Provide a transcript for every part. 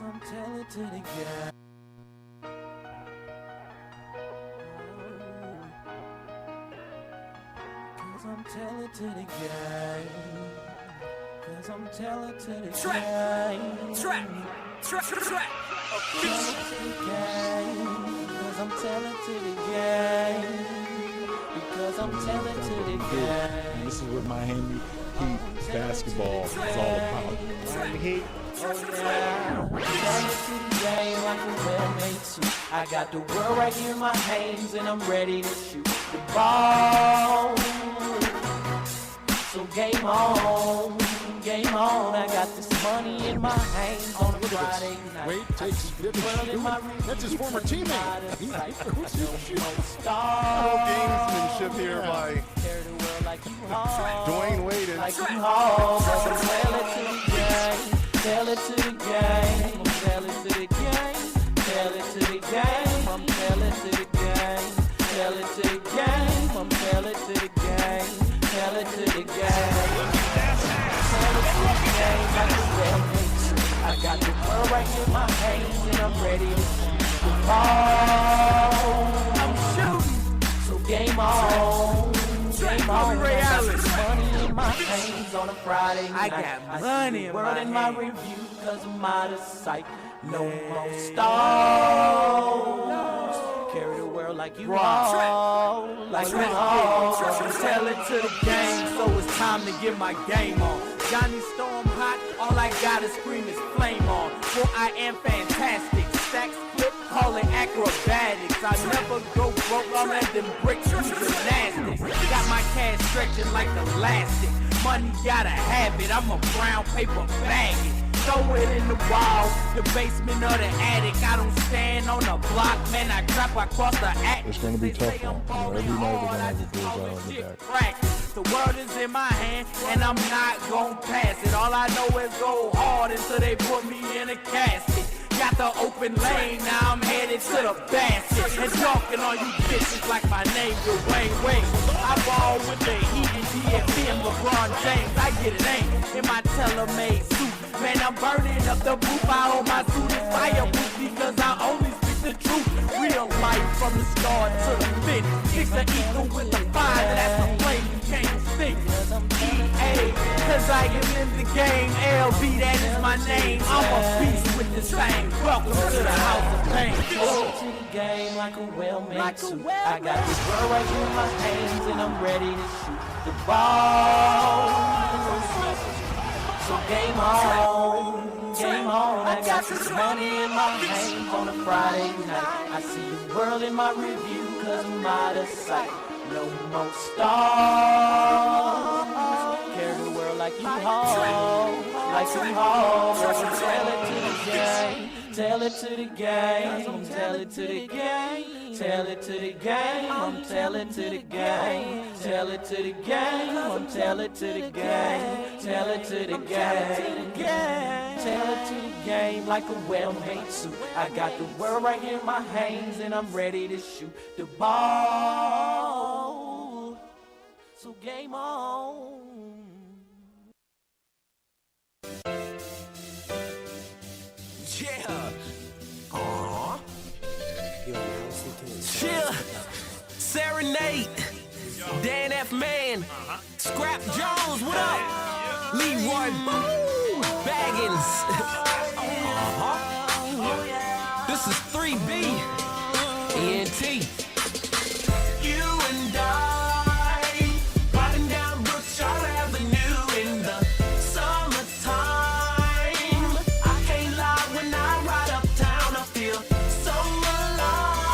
I'm telling to the guy. Cause I'm telling to the guy. Cause I'm telling to the guy. Track. Cause I'm telling to the guy. Because I'm telling to the guy. And this is what Miami Heat basketball is all about. Miami Heat. I got the world right here in my hands and I'm ready to shoot the ball. So game on, game on. I got this money in my hands on a Friday night. Wade takes that's his former teammate. Gamesmanship here by Dwayne Wade. Tell it to the game, tell it to the game, tell it to the game, I'm tell it to the game, tell it to the game, I'm tell it to the game, tell it to the game, tell it to the game, like a real bitch. I got the world right in my hands and I'm ready to shoot the ball. I'm shooting, so game on. Game on, I got money in my hands on a Friday night. I got money in my world in my hands. review cause I'm out of sight. No more stars. Carry the world like you all. Like you all. Tell it to the game, so it's time to get my game on. Johnny Storm hot, all I gotta scream is flame on. For I am fantastic. Stacks flip, call it acrobatics. I never go broke, all that them bricks do gymnastics. Got my cash stretching like elastic. Money gotta have it, I'm a brown paper bag it. Throw it in the wall, the basement or the attic. I don't stand on the block, man, I trap across the attic. It's gonna be tough one. Every night we're gonna have a big guy on the back. The world is in my hand, and I'm not gon' pass it. All I know is go hard until they put me in a casket. Got the open lane, now I'm headed to the basket. And talking on you bitches like my name Dwayne Wade. I ball with the Heat and DFB and LeBron James. I get it ain't in my tailor-made suit. Man, I'm burning up the booth. I hold my suit is fireproof because I only speak the truth. Real life from the start to the finish. Fix the eagle with the fire, that's the flame you can't extinguish. EA, cause I am in the game. LB, that is my name. I'm a beast with this thing. Welcome to the house of pain. To the game like a well-made suit. I got this world right here in my hands and I'm ready to shoot the ball. So game on, game on. I got this money in my hands on a Friday night. I see the world in my review cause I'm out of sight. No more stars. Carry the world like you haul, like you haul. Tell it to the game. Tell it to the game, tell it to the game, tell it to the game, I'm tell it to the game, tell it to the game, I'm tell it to the game, tell it to the game, tell it to the game like a well-made suit. I got the world right here in my hands and I'm ready to shoot the ball. So game on. Yeah. Chill. Serenade. Dan F. Man. Scrap Jones, what up? Leroy Boo. Baggins. This is 3B. ENT. You and I. Riding down Brookshire Avenue in the summertime. I can't lie when I ride uptown. I feel so alive.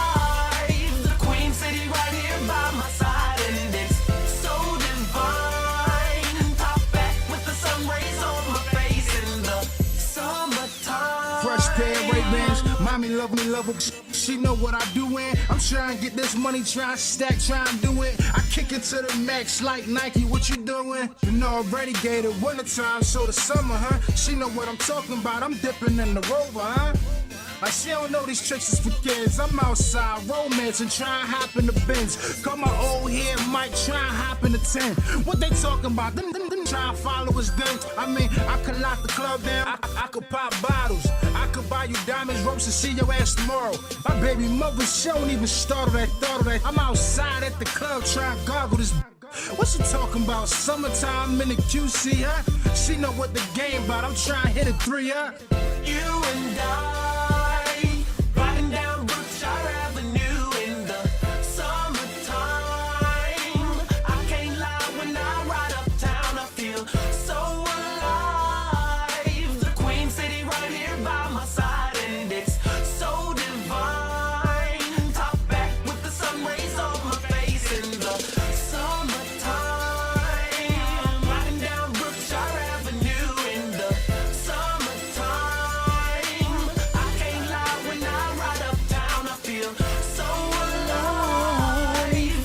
The Queen City right here by my side, and it's so divine. Top back with the sun rays on my face in the summertime. Fresh pair of Ray-Bans, mommy love me, love her. She know what I doin'. I'm trying to get this money, trying to stack, trying to do it. I kick it to the max like Nike, what you doing? You know already gave it wintertime, so the summer, huh? She know what I'm talking about, I'm dipping in the Rover, huh? Like she don't know these tricks is for kids. I'm outside romancing, trying to hop in the Benz. Call my old head Mike, trying to hop in the 10. What they talking about? Them trying to follow us then. I mean, I could lock the club down. I could pop bottles. I could buy you diamonds, ropes, and see your ass tomorrow. My baby mother, she don't even start of that thought of that. I'm outside at the club trying to gargle this. What she talking about? Summertime in the QC, huh? She know what the game about. I'm trying to hit a 3, huh? You and I, riding down Brookshire Avenue in the summertime. I can't lie, when I ride uptown, I feel so alive. The Queen City right here by my side, and it's so divine. Top back with the sun rays on my face in the summertime. Riding down Brookshire Avenue in the summertime. I can't lie, when I ride uptown, I feel so alive.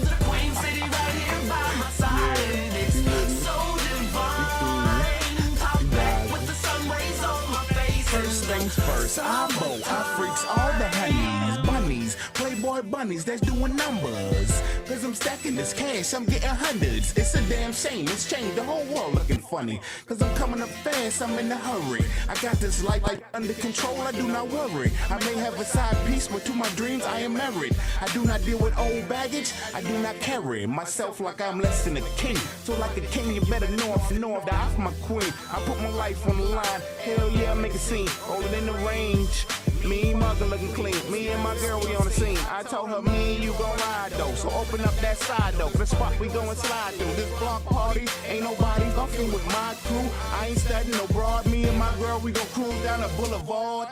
The Queen City right here by my side, and it's so divine. Top back with the sun rays on my face. First things first, I bow, I freaks all the honeys, bunnies, playboy bunnies that's doing numbers. Cause I'm stacking this cash, I'm getting hundreds. It's a damn shame, it's changed the whole world looking funny. Cause I'm coming up fast, I'm in a hurry. I got this life under control, I do not worry. I may have a side piece, but to my dreams I am married. I do not deal with old baggage, I do not carry myself like I'm less than a king. So like a king, you better know if die for my queen. I put my life on the line, hell yeah, make a scene. Rolling in the range, me and mother looking clean. Me and my girl, we on the scene. I told her, me and you gon' ride though. So open up that side door, the spot we gon' slide through. This block party, ain't nobody fucking with my crew. I ain't studying no broad, me and my girl, we gon' cruise down the boulevard.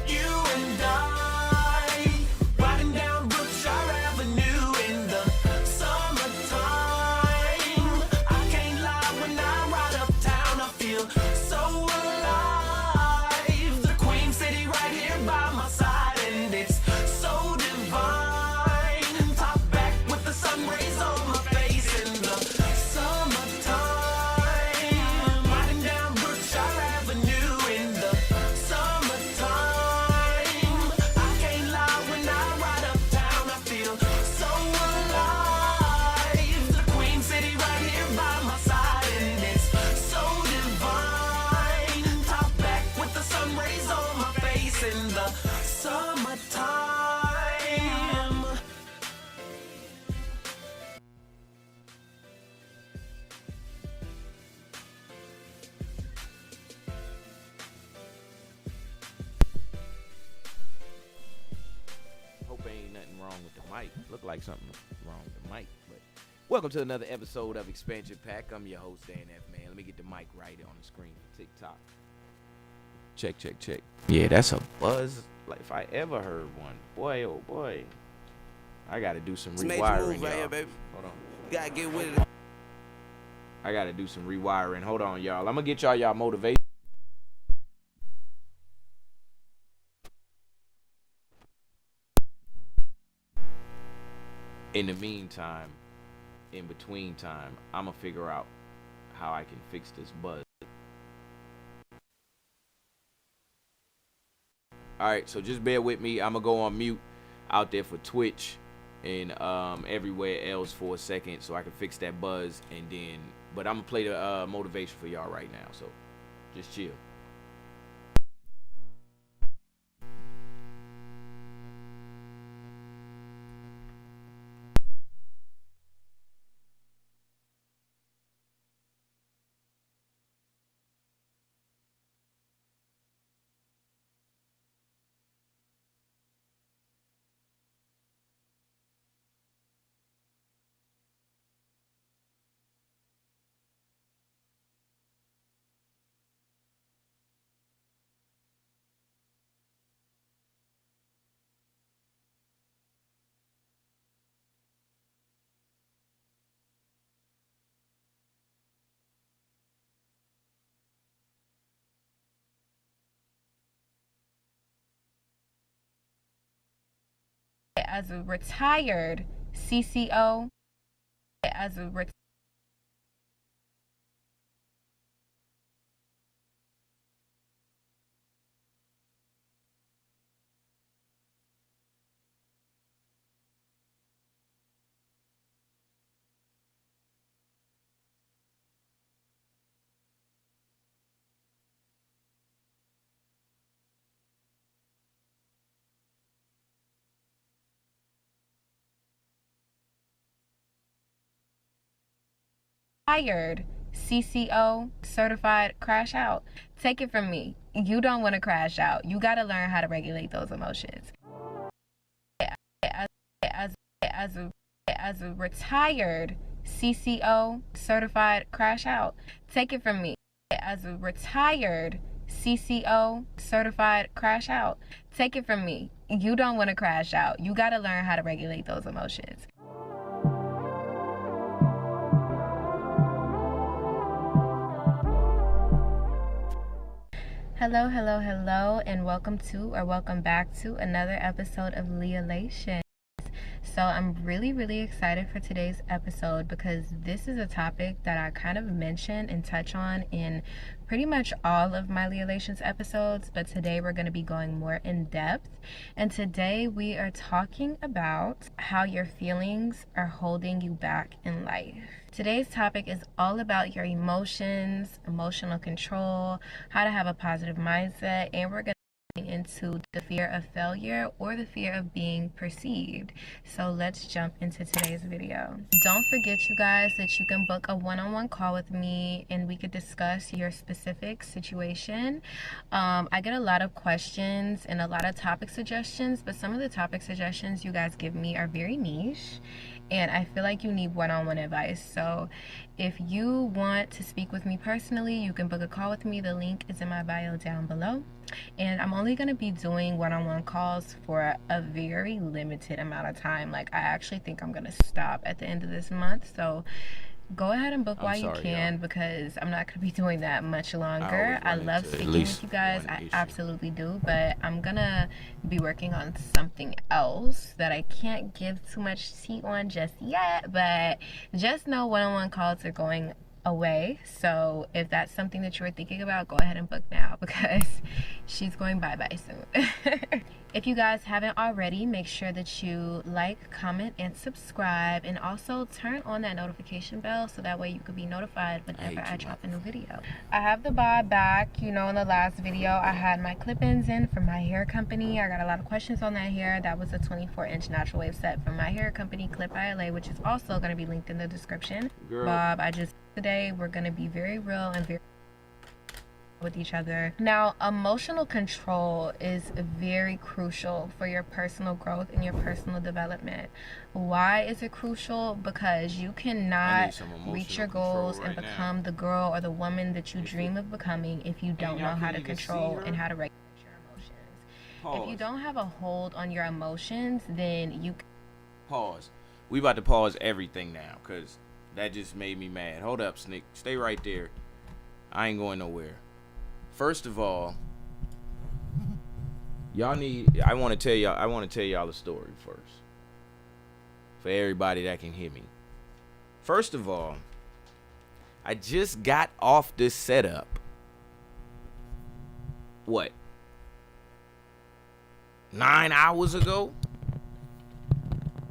You and I, riding down Brookshire Avenue in the summertime. I can't lie, when I ride uptown, I feel so alive. The Queen City right here by my side, and it's so divine. Top back with the sun rays on my face in the summertime. Riding down Brookshire Avenue in the summertime. I can't lie, when I ride uptown, I feel so alive. The Queen City right here by my side, and it's so divine. Top back with the sun rays on my face in the summertime. Hope ain't nothing wrong with the mic. Look like something wrong with the mic. But welcome to another episode of Expansion Pack. I'm your host, Dan F. Man. Let me get the mic right on the screen. TikTok. Check, check, check. Yeah, that's a buzz. Like if I ever heard one. Boy, oh boy. I gotta do some Major rewiring, move right y'all. here, baby. Hold on. Gotta get with it. I gotta do some rewiring. Hold on, y'all. I'm gonna get y'all motivation. In the meantime, in between time, I'm gonna figure out how I can fix this buzz. Alright, so just bear with me. I'm gonna go on mute out there for Twitch and everywhere else for a second so I can fix that buzz, and then but I'm gonna play the motivation for y'all right now, so just chill. As a retired CCO, retired CCO, certified crash out. Take it from me. You don't want to crash out. You got to learn how to regulate those emotions. As a retired CCO, certified crash out. Take it from me. As a retired CCO, certified crash out. Take it from me. You don't want to crash out. You got to learn how to regulate those emotions. Hello, hello, hello, and welcome back to another episode of Leolation. So I'm really excited for today's episode because this is a topic that I kind of mention and touch on in pretty much all of my Leolations episodes, but today we're going to be going more in depth. And today we are talking about how your feelings are holding you back in life. Today's topic is all about your emotions, emotional control, how to have a positive mindset, and we're going to into the fear of failure or the fear of being perceived. So let's jump into today's video. Don't forget, you guys, that you can book a one-on-one call with me and we could discuss your specific situation. I get a lot of questions and a lot of topic suggestions, but some of the topic suggestions you guys give me are very niche and I feel like you need one-on-one advice. So if you want to speak with me personally, you can book a call with me. The link is in my bio down below. And I'm only going to be doing one-on-one calls for a very limited amount of time. Like, I actually think I'm going to stop at the end of this month. So go ahead and book while you can, because I'm not going to be doing that much longer. I love speaking with you guys. I absolutely do. But I'm going to be working on something else that I can't give too much tea on just yet. But just know one-on-one calls are going away. So if that's something that you were thinking about, go ahead and book now because she's going bye-bye soon. If you guys haven't already, make sure that you like, comment, and subscribe, and also turn on that notification bell so that way you can be notified whenever I drop a new video. I have the bob back. You know, in the last video I had my clip-ins in from my hair company. I got a lot of questions on that hair. That was a 24-inch natural wave set from my hair company, Clip ILA, which is also going to be linked in the description. Bob, today we're going to be very real and very with each other. Now, emotional control is very crucial for your personal growth and your personal development. Why is it crucial? Because you cannot reach your goals and become the girl or the woman that you dream of becoming if you don't know how to control and how to regulate your emotions. If you don't have a hold on your emotions, then you pause. We about to pause everything now because that just made me mad. Hold up, Snick. Stay right there. I ain't going nowhere. First of all, I want to tell y'all a story first. For everybody that can hear me. First of all, I just got off this setup. What? 9 hours ago?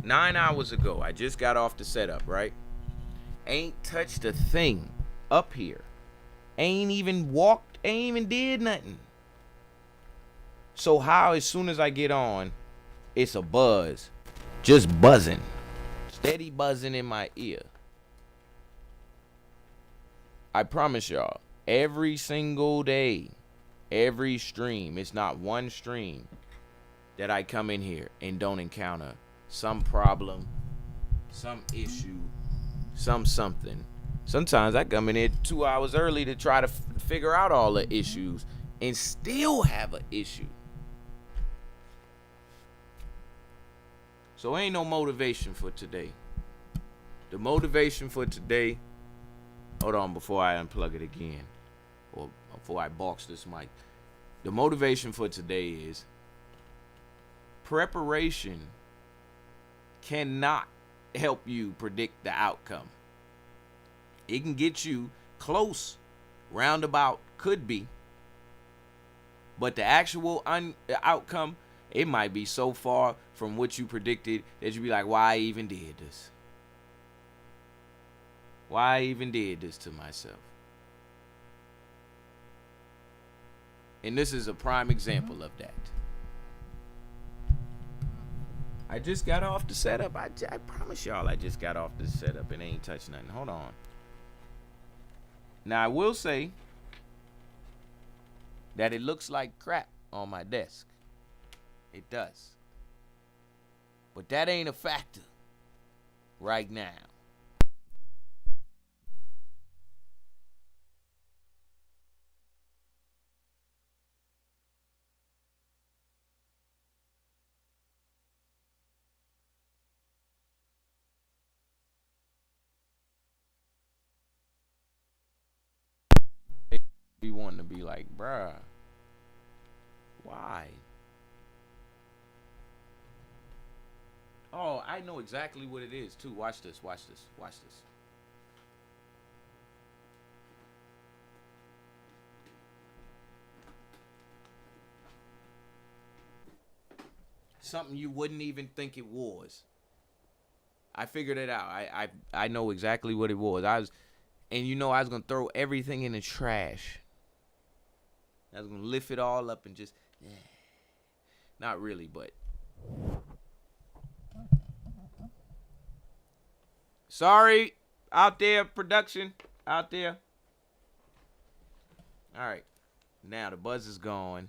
9 hours ago, I just got off the setup, right? Ain't touched a thing up here. Ain't even walked, ain't even did nothing. So how, as soon as I get on, it's a buzz. Just buzzing. Steady buzzing in my ear. I promise y'all, every single day, every stream, it's not one stream that I come in here and don't encounter some problem, some issue, something. Sometimes I come in here 2 hours early to try to figure out all the issues and still have an issue. So ain't no motivation for today. The motivation for today, hold on before I unplug it again, or before I box this mic. The motivation for today is preparation cannot help you predict the outcome. It can get you close, roundabout, could be. But the actual outcome, it might be so far from what you predicted that you be like, why I even did this? Why I even did this to myself? And this is a prime example of that. I just got off the setup. I promise y'all I just got off the setup and ain't touched nothing. Hold on. Now, I will say that it looks like crap on my desk. It does. But that ain't a factor right now. Be wanting to be like, bruh, why? Oh, I know exactly what it is too. Watch this, watch this, watch this. Something you wouldn't even think it was. I figured it out. I know exactly what it was. I was gonna throw everything in the trash. I was gonna lift it all up and just, not really, but. Sorry, out there, production, out there. All right, now the buzz is gone.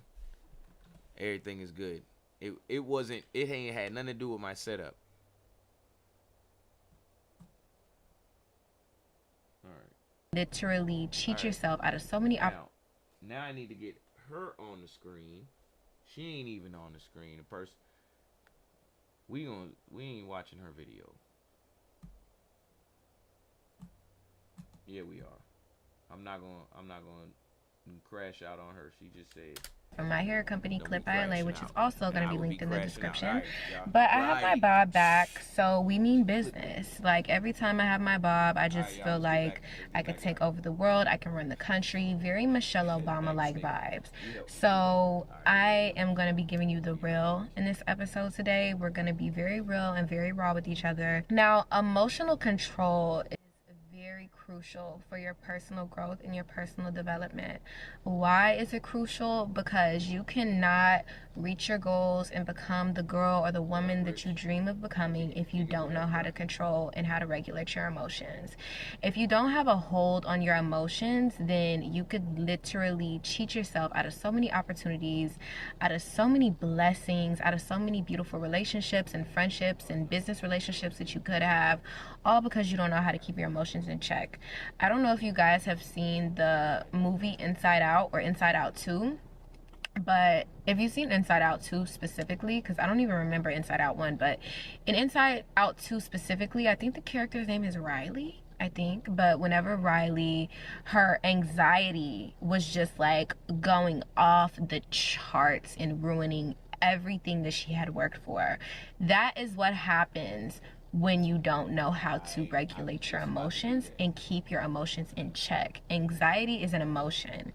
Everything is good. It ain't had nothing to do with my setup. All right. Literally cheat yourself out of so many Now I need to get her on the screen. She ain't even on the screen. The person we ain't watching her video. Yeah, we are. I'm not gonna crash out on her. She just said from my hair company Clip ILA, which is also going to be linked in the description. Right, but I have my bob back, so we mean business. Like, every time I have my bob, I just feel like I could take over the world, I can run the country. Very Michelle Obama like vibes. So I am going to be giving you the real in this episode today. We're going to be very real and very raw with each other. Now, emotional control is very crucial for your personal growth and your personal development. Why is it crucial? Because you cannot reach your goals and become the girl or the woman that you dream of becoming if you don't know how to control and how to regulate your emotions. If you don't have a hold on your emotions, then you could literally cheat yourself out of so many opportunities, out of so many blessings, out of so many beautiful relationships and friendships and business relationships that you could have, all because you don't know how to keep your emotions in check. I don't know if you guys have seen the movie Inside Out or Inside Out 2, but if you've seen Inside Out 2 specifically, because I don't even remember Inside Out 1, but in Inside Out 2 specifically, I think the character's name is Riley, I think. But whenever Riley, her anxiety was just like going off the charts and ruining everything that she had worked for. That is what happens when you don't know how to regulate your emotions and keep your emotions in check. Anxiety is an emotion.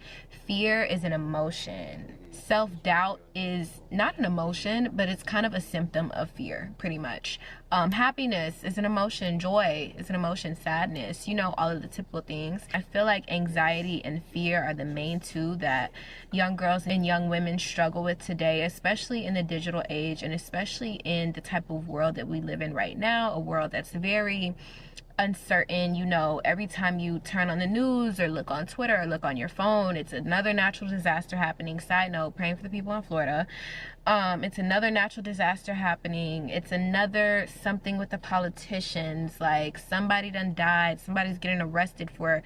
Fear is an emotion. Self-doubt is not an emotion, but it's kind of a symptom of fear, pretty much. Happiness is an emotion. Joy is an emotion. Sadness, all of the typical things. I feel like anxiety and fear are the main two that young girls and young women struggle with today, especially in the digital age and especially in the type of world that we live in right now, a world that's very uncertain. Every time you turn on the news or look on Twitter or look on your phone, it's another natural disaster happening. Side note, praying for the people in Florida. It's another natural disaster happening. It's another something with the politicians, like somebody done died, somebody's getting arrested for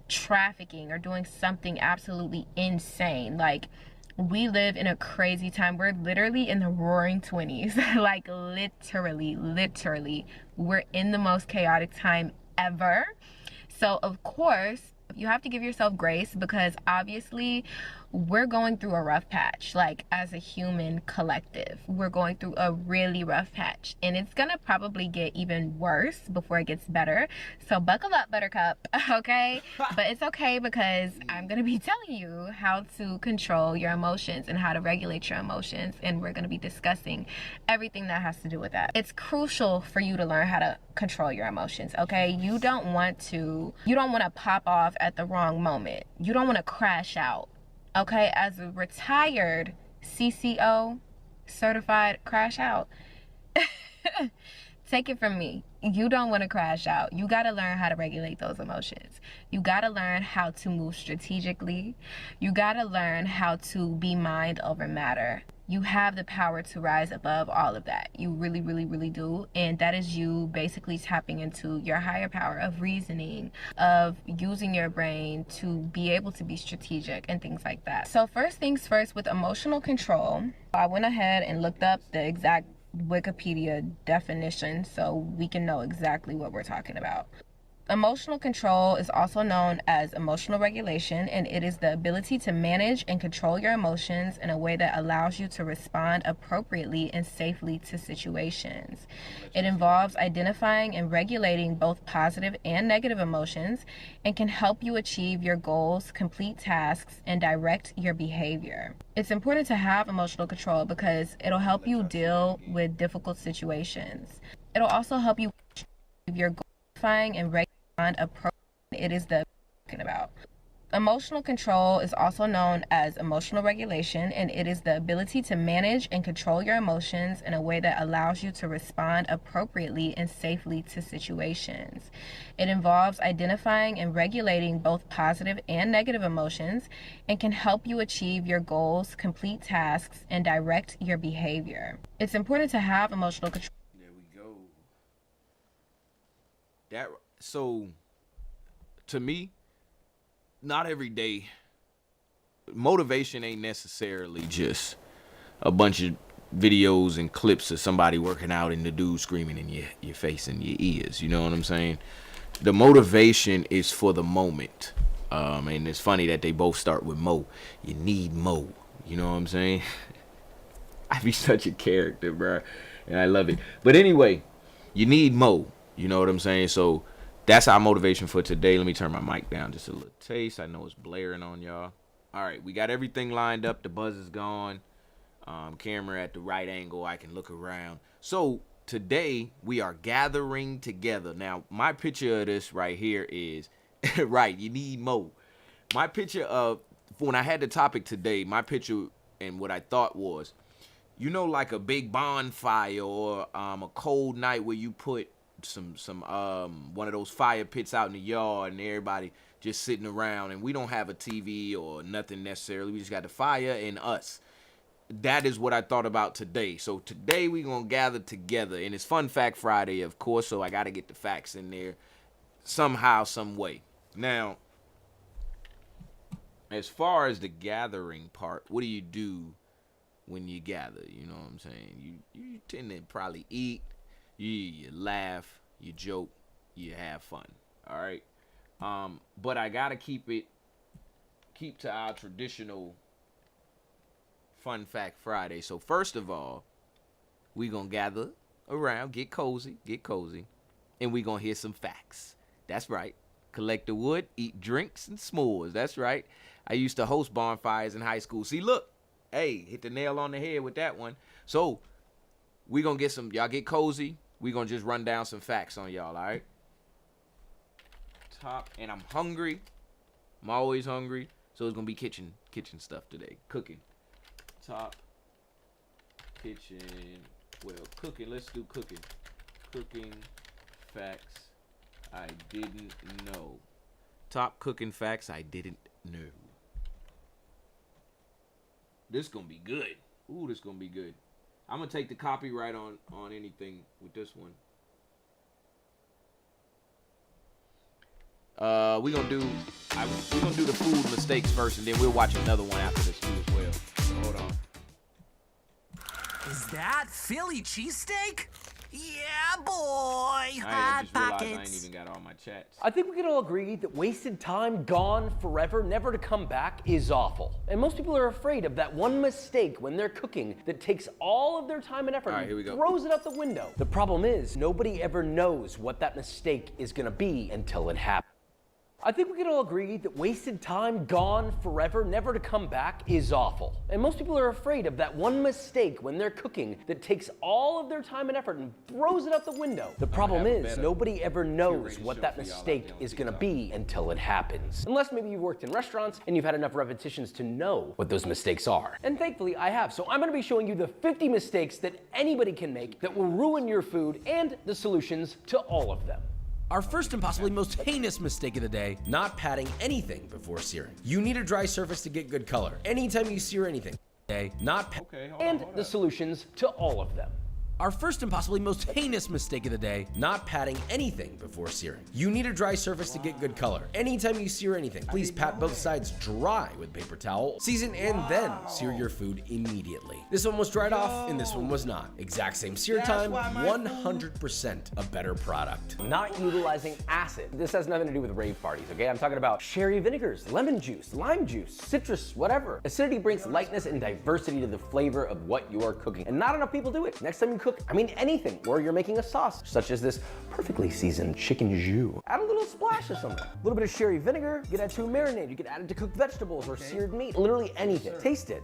trafficking or doing something absolutely insane. Like, we live in a crazy time. We're literally in the roaring 20s. Like, literally, we're in the most chaotic time ever. So, of course, you have to give yourself grace, because obviously we're going through a rough patch. Like, as a human collective, we're going through a really rough patch, and it's gonna probably get even worse before it gets better. So buckle up, buttercup. Okay? But it's okay, because I'm gonna be telling you how to control your emotions and how to regulate your emotions, and we're gonna be discussing everything that has to do with that. It's crucial for you to learn how to control your emotions. Okay? You don't want to pop off at the wrong moment. You don't want to crash out. Okay, as a retired CCO, certified crash out, Take it from me. You don't want to crash out. You got to learn how to regulate those emotions. You got to learn how to move strategically. You got to learn how to be mind over matter. You have the power to rise above all of that. You really, really, really do. And that is you basically tapping into your higher power of reasoning, of using your brain to be able to be strategic and things like that. So first things first, with emotional control, I went ahead and looked up the exact Wikipedia definition so we can know exactly what we're talking about. Emotional control is also known as emotional regulation, and it is the ability to manage and control your emotions in a way that allows you to respond appropriately and safely to situations. It involves identifying and regulating both positive and negative emotions and can help you achieve your goals, complete tasks, and direct your behavior. It's important to have emotional control because it'll help you deal with difficult situations. It'll also help you achieve your goals and regulating approach. It is the talking about. Emotional control is also known as emotional regulation, and it is the ability to manage and control your emotions in a way that allows you to respond appropriately and safely to situations. It involves identifying and regulating both positive and negative emotions and can help you achieve your goals, complete tasks, and direct your behavior. It's important to have emotional control. There we go. So, to me, not every day, motivation ain't necessarily just a bunch of videos and clips of somebody working out and the dude screaming in your face and your ears. You know what I'm saying? The motivation is for the moment. And it's funny that they both start with Mo. You need Mo. You know what I'm saying? I be such a character, bro. And I love it. But anyway, you need Mo. You know what I'm saying? So, that's our motivation for today. Let me turn my mic down just a little taste. I know it's blaring on y'all. All right, we got everything lined up. The buzz is gone. Camera at the right angle. I can look around. So today we are gathering together. Now, my picture of this right here is, right, you need Mo. My picture of, when I had the topic today, my picture and what I thought was, you know, like a big bonfire or a cold night where you put some one of those fire pits out in the yard and everybody just sitting around, and we don't have a TV or nothing necessarily. We just got the fire and us. That is what I thought about today. So today we gonna gather together, and it's Fun Fact Friday, of course, so I gotta get the facts in there somehow, some way. Now, as far as the gathering part, what do you do when you gather? You know what I'm saying? You tend to probably eat, you laugh, you joke, you have fun. All right. But I gotta keep to our traditional Fun Fact Friday. So first of all, we gonna gather around, get cozy, and we gonna hear some facts. That's right. Collect the wood, eat drinks and s'mores. That's right. I used to host bonfires in high school. See, look, hey, hit the nail on the head with that one. So we gonna get some, y'all get cozy. We gonna just run down some facts on y'all, all right? Top, and I'm hungry. I'm always hungry, so it's gonna be kitchen stuff today. Cooking. Top kitchen. Well, cooking. Let's do cooking. Cooking facts I didn't know. Top cooking facts I didn't know. This gonna be good. Ooh, this gonna be good. I'm gonna take the copyright on anything with this one. We're gonna do the food mistakes first, and then we'll watch another one after this too as well. So hold on. Is that Philly cheesesteak? Yeah, boy. I just realized I ain't even got all my chats. I think we can all agree that wasted time, gone forever, never to come back, is awful. And most people are afraid of that one mistake when they're cooking that takes all of their time and effort and throws it out the window. The problem is, nobody ever knows what that mistake is gonna be until it happens. I think we can all agree that wasted time, gone forever, never to come back, is awful. And most people are afraid of that one mistake when they're cooking that takes all of their time and effort and throws it out the window. The problem is, nobody ever knows what that mistake is gonna be until it happens. Unless maybe you've worked in restaurants and you've had enough repetitions to know what those mistakes are. And thankfully I have. So I'm gonna be showing you the 50 mistakes that anybody can make that will ruin your food and the solutions to all of them. Our first and possibly most heinous mistake of the day, not patting anything before searing. You need a dry surface to get good color. Anytime you sear anything, not and the solutions to all of them. Our first and possibly most heinous mistake of the day, not patting anything before searing. You need a dry surface to get good color. Anytime you sear anything, please pat both sides dry with paper towel, season, and then sear your food immediately. This one was dried off and this one was not. Exact same sear time, 100% a better product. Not utilizing acid. This has nothing to do with rave parties, okay? I'm talking about sherry vinegars, lemon juice, lime juice, citrus, whatever. Acidity brings lightness and diversity to the flavor of what you are cooking, and not enough people do it. Next time you cook, I mean anything, or you're making a sauce, such as this perfectly seasoned chicken jus. Add a little splash of something. A little bit of sherry vinegar, you can add to a marinade, you can add it to cooked vegetables or seared meat, literally anything. Taste it.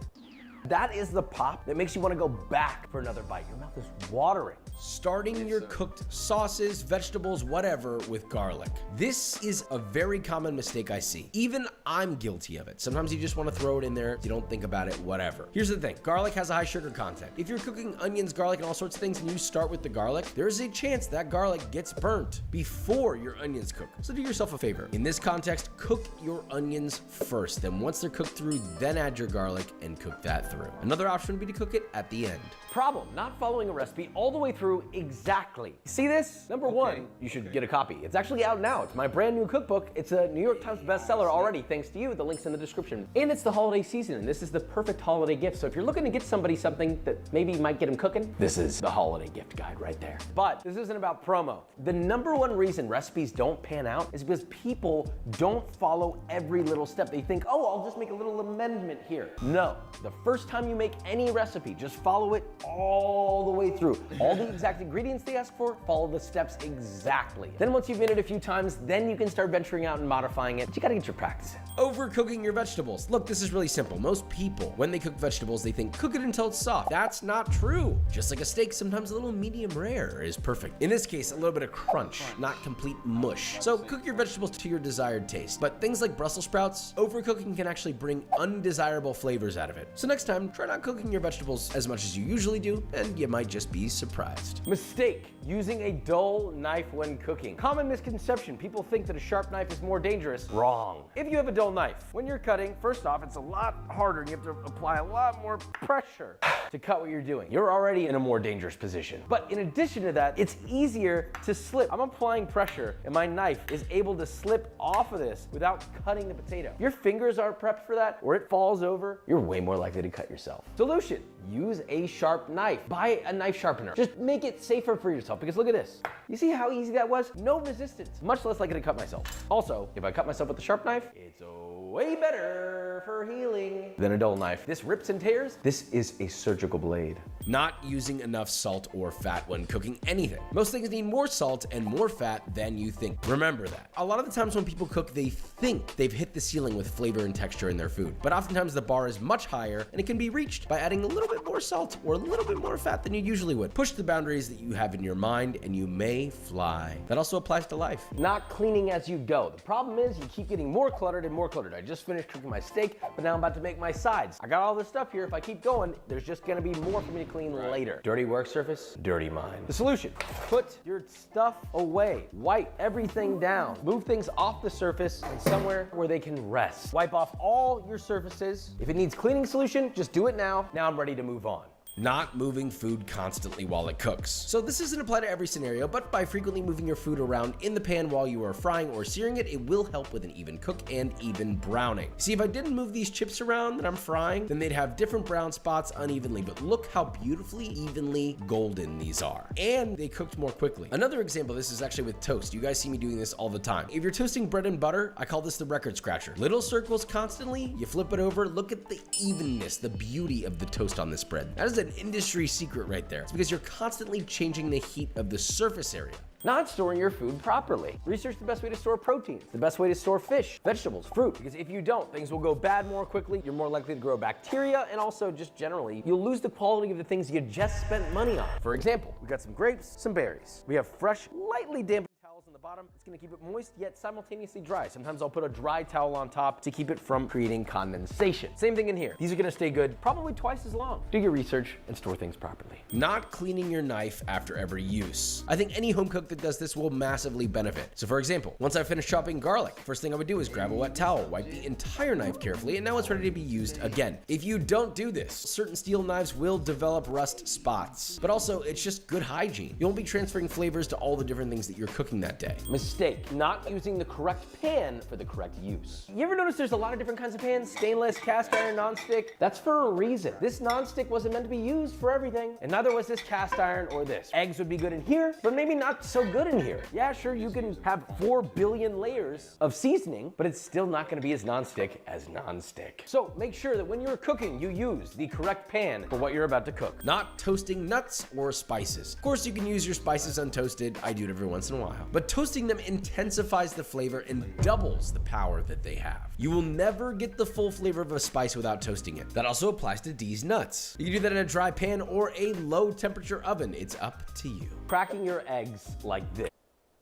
That is the pop that makes you want to go back for another bite. Your mouth is watering. Starting your cooked sauces, vegetables, whatever with garlic. This is a very common mistake I see. Even I'm guilty of it. Sometimes you just want to throw it in there, you don't think about it, whatever. Here's the thing, garlic has a high sugar content. If you're cooking onions, garlic, and all sorts of things and you start with the garlic, there's a chance that garlic gets burnt before your onions cook. So do yourself a favor. In this context, cook your onions first. Then once they're cooked through, then add your garlic and cook that through. Another option would be to cook it at the end. Problem, not following a recipe all the way through exactly. See this? Number one, you should get a copy. It's actually out now. It's my brand new cookbook. It's a New York Times bestseller already, thanks to you. The link's in the description. And it's the holiday season, and this is the perfect holiday gift. So if you're looking to get somebody something that maybe might get them cooking, this is the holiday gift guide right there. But this isn't about promo. The number one reason recipes don't pan out is because people don't follow every little step. They think, oh, I'll just make a little amendment here. No, the first time you make any recipe, just follow it all the way through. All the exact ingredients they ask for, follow the steps exactly. Then once you've made it a few times, then you can start venturing out and modifying it. But you gotta get your practice in. Overcooking your vegetables. Look, this is really simple. Most people, when they cook vegetables, they think cook it until it's soft. That's not true. Just like a steak, sometimes a little medium rare is perfect. In this case, a little bit of crunch, not complete mush. So cook your vegetables to your desired taste. But things like Brussels sprouts, overcooking can actually bring undesirable flavors out of it. So next time, try not cooking your vegetables as much as you usually do, and you might just be surprised. Mistake, using a dull knife when cooking. Common misconception, people think that a sharp knife is more dangerous. Wrong. If you have a dull knife, when you're cutting, first off, it's a lot harder and you have to apply a lot more pressure to cut what you're doing. You're already in a more dangerous position. But in addition to that, it's easier to slip. I'm applying pressure and my knife is able to slip off of this without cutting the potato. If your fingers aren't prepped for that, or it falls over, you're way more likely to cut yourself. Solution, use a sharp knife. Buy a knife sharpener. Just make it safer for yourself, because look at this. You see how easy that was? No resistance, much less likely to cut myself. Also, if I cut myself with a sharp knife, it's way better for healing than a dull knife. This rips and tears. This is a surgical blade. Not using enough salt or fat when cooking anything. Most things need more salt and more fat than you think. Remember that. A lot of the times when people cook, they think they've hit the ceiling with flavor and texture in their food. But oftentimes the bar is much higher and it can be reached by adding a little bit more salt or a little bit more fat than you usually would. Push the boundaries that you have in your mind and you may fly. That also applies to life. Not cleaning as you go. The problem is you keep getting more cluttered and more cluttered. I just finished cooking my steak, but now I'm about to make my sides. I got all this stuff here. If I keep going, there's just gonna be more for me to clean later. Dirty work surface, dirty mind. The solution, put your stuff away. Wipe everything down. Move things off the surface and somewhere where they can rest. Wipe off all your surfaces. If it needs cleaning solution, just do it now. Now I'm ready to move on. Not moving food constantly while it cooks. So this doesn't apply to every scenario, but by frequently moving your food around in the pan while you are frying or searing it, it will help with an even cook and even browning. See, if I didn't move these chips around that I'm frying, then they'd have different brown spots unevenly, but look how beautifully evenly golden these are. And they cooked more quickly. Another example of this is actually with toast. You guys see me doing this all the time. If you're toasting bread and butter, I call this the record scratcher. Little circles constantly, you flip it over, look at the evenness, the beauty of the toast on this bread. That is an industry secret right there. It's because you're constantly changing the heat of the surface area. Not storing your food properly. Research the best way to store proteins, the best way to store fish, vegetables, fruit, because if you don't, things will go bad more quickly, you're more likely to grow bacteria, and also just generally, you'll lose the quality of the things you just spent money on. For example, we got some grapes, some berries. We have fresh, lightly dampened towels on the bottom. It's gonna keep it moist yet simultaneously dry. Sometimes I'll put a dry towel on top to keep it from creating condensation. Same thing in here. These are gonna stay good probably twice as long. Do your research and store things properly. Not cleaning your knife after every use. I think any home cook that does this will massively benefit. So for example, once I finish chopping garlic, first thing I would do is grab a wet towel, wipe the entire knife carefully, and now it's ready to be used again. If you don't do this, certain steel knives will develop rust spots. But also, it's just good hygiene. You won't be transferring flavors to all the different things that you're cooking that day. Mistake, not using the correct pan for the correct use. You ever notice there's a lot of different kinds of pans? Stainless, cast iron, non-stick? That's for a reason. This non-stick wasn't meant to be used for everything, and neither was this cast iron or this. Eggs would be good in here, but maybe not so good in here. Yeah, sure, you can have 4 billion layers of seasoning, but it's still not gonna be as non-stick as non-stick. So make sure that when you're cooking, you use the correct pan for what you're about to cook. Not toasting nuts or spices. Of course, you can use your spices untoasted. I do it every once in a while. But toasting them intensifies the flavor and doubles the power that they have. You will never get the full flavor of a spice without toasting it. That also applies to D's nuts. You can do that in a dry pan or a low temperature oven. It's up to you. Cracking your eggs like this.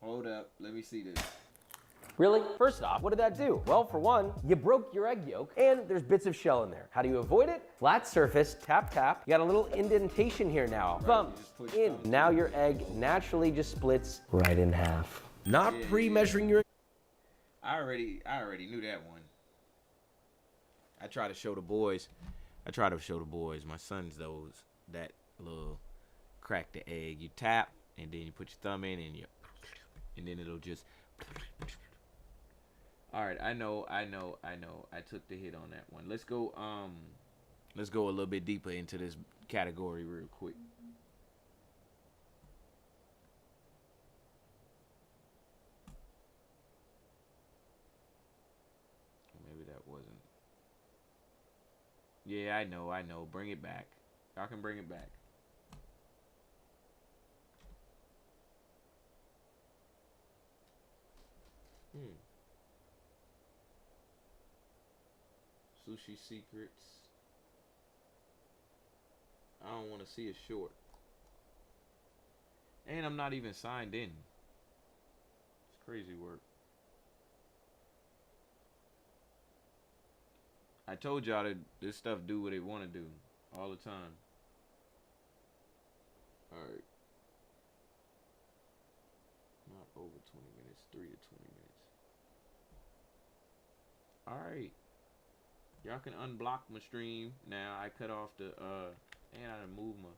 Hold up, let me see this. Really? First off, what did that do? Well, for one, you broke your egg yolk and there's bits of shell in there. How do you avoid it? Flat surface, tap, tap. You got a little indentation here now. Thumb in. Now your egg naturally just splits right in half. Not pre-measuring your... I already knew that one. I try to show the boys. My sons those that little crack the egg. You tap and then you put your thumb in and then it'll just. All right, I know. I took the hit on that one. Let's go a little bit deeper into this category real quick. Maybe that wasn't. Yeah, I know. Bring it back. Y'all can bring it back. Sushi secrets. I don't want to see a short. And I'm not even signed in. It's crazy work. I told y'all that this stuff do what it want to do all the time. Alright. Not over 20 minutes. 3 to 20 minutes. Alright. Y'all can unblock my stream now. I cut off the and I done moved my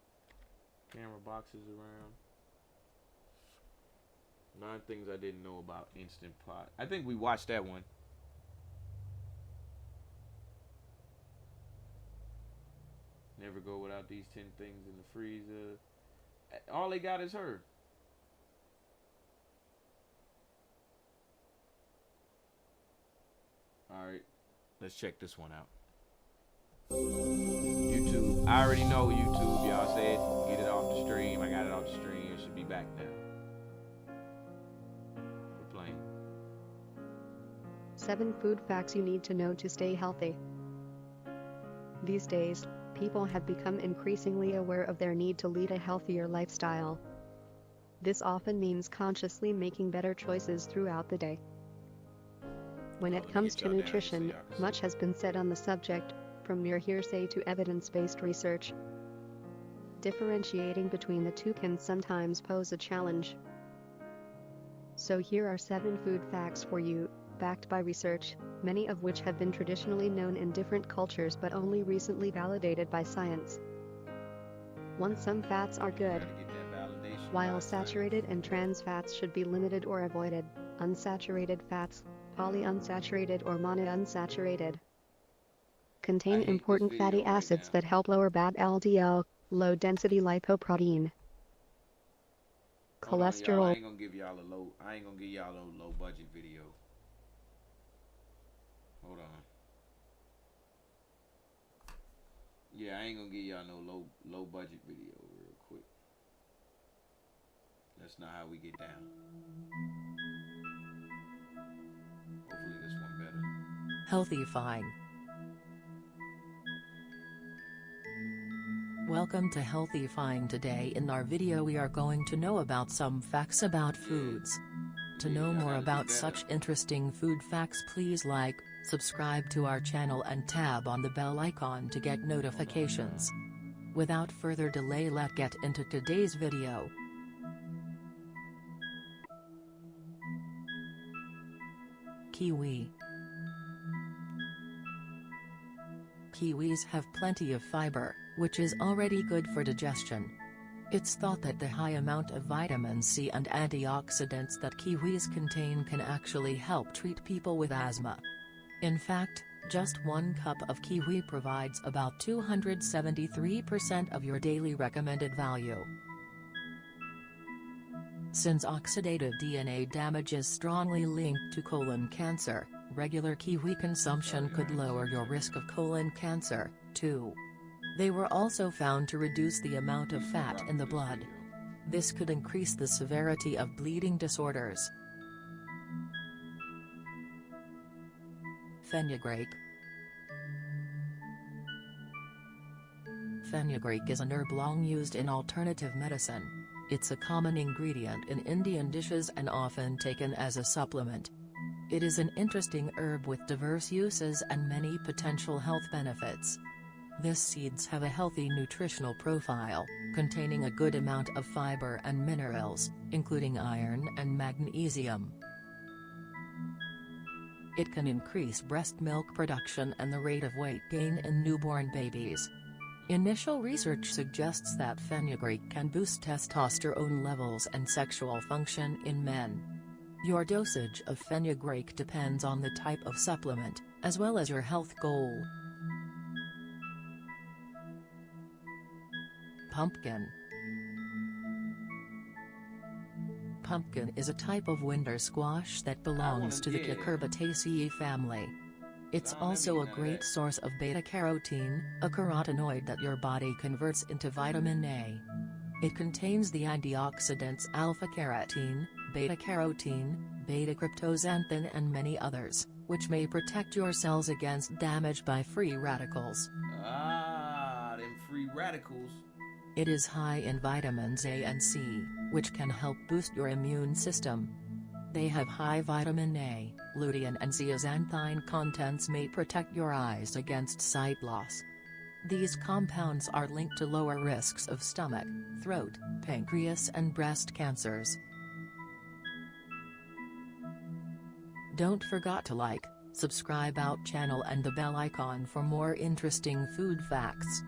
camera boxes around. 9 things I didn't know about Instant Pot. I think we watched that one. Never go without these 10 things in the freezer. All they got is her. Alright. Let's check this one out. YouTube. I already know YouTube. Y'all said get it off the stream. I got it off the stream. It should be back now. We're playing. 7 food facts you need to know to stay healthy. These days, people have become increasingly aware of their need to lead a healthier lifestyle. This often means consciously making better choices throughout the day. When it comes to nutrition, much has been said on the subject, from mere hearsay to evidence-based research. Differentiating between the two can sometimes pose a challenge. So here are 7 food facts for you, backed by research, many of which have been traditionally known in different cultures but only recently validated by science. 1. Some fats are good. While saturated and trans fats should be limited or avoided, unsaturated fats, polyunsaturated or monounsaturated, contain important fatty acids that help lower bad LDL, low-density lipoprotein, cholesterol. I ain't gonna give y'all a low budget video. Hold on. Yeah, I ain't gonna give y'all no low budget video real quick. That's not how we get down. Hopefully this one better. Healthifying. Welcome to Healthifying. Today in our video we are going to know about some facts about foods. To know more about such interesting food facts, please like, subscribe to our channel and tab on the bell icon to get notifications. Without further delay, let's get into today's video. Kiwi. Kiwis have plenty of fiber, which is already good for digestion. It's thought that the high amount of vitamin C and antioxidants that kiwis contain can actually help treat people with asthma. In fact, just 1 cup of kiwi provides about 273% of your daily recommended value. Since oxidative DNA damage is strongly linked to colon cancer, regular kiwi consumption could lower your risk of colon cancer, too. They were also found to reduce the amount of fat in the blood. This could increase the severity of bleeding disorders. Fenugreek. Fenugreek is an herb long used in alternative medicine. It's a common ingredient in Indian dishes and often taken as a supplement. It is an interesting herb with diverse uses and many potential health benefits. These seeds have a healthy nutritional profile, containing a good amount of fiber and minerals, including iron and magnesium. It can increase breast milk production and the rate of weight gain in newborn babies. Initial research suggests that fenugreek can boost testosterone levels and sexual function in men. Your dosage of fenugreek depends on the type of supplement, as well as your health goal. Pumpkin. Pumpkin is a type of winter squash that belongs to the Cucurbitaceae family. It's also a great source of beta-carotene, a carotenoid that your body converts into vitamin A. It contains the antioxidants alpha-carotene, beta-carotene, beta-cryptoxanthin and many others, which may protect your cells against damage by free radicals. Ah, them free radicals. It is high in vitamins A and C, which can help boost your immune system. They have high vitamin A, lutein and zeaxanthine contents may protect your eyes against sight loss. These compounds are linked to lower risks of stomach, throat, pancreas and breast cancers. Don't forget to like, subscribe our channel and the bell icon for more interesting food facts.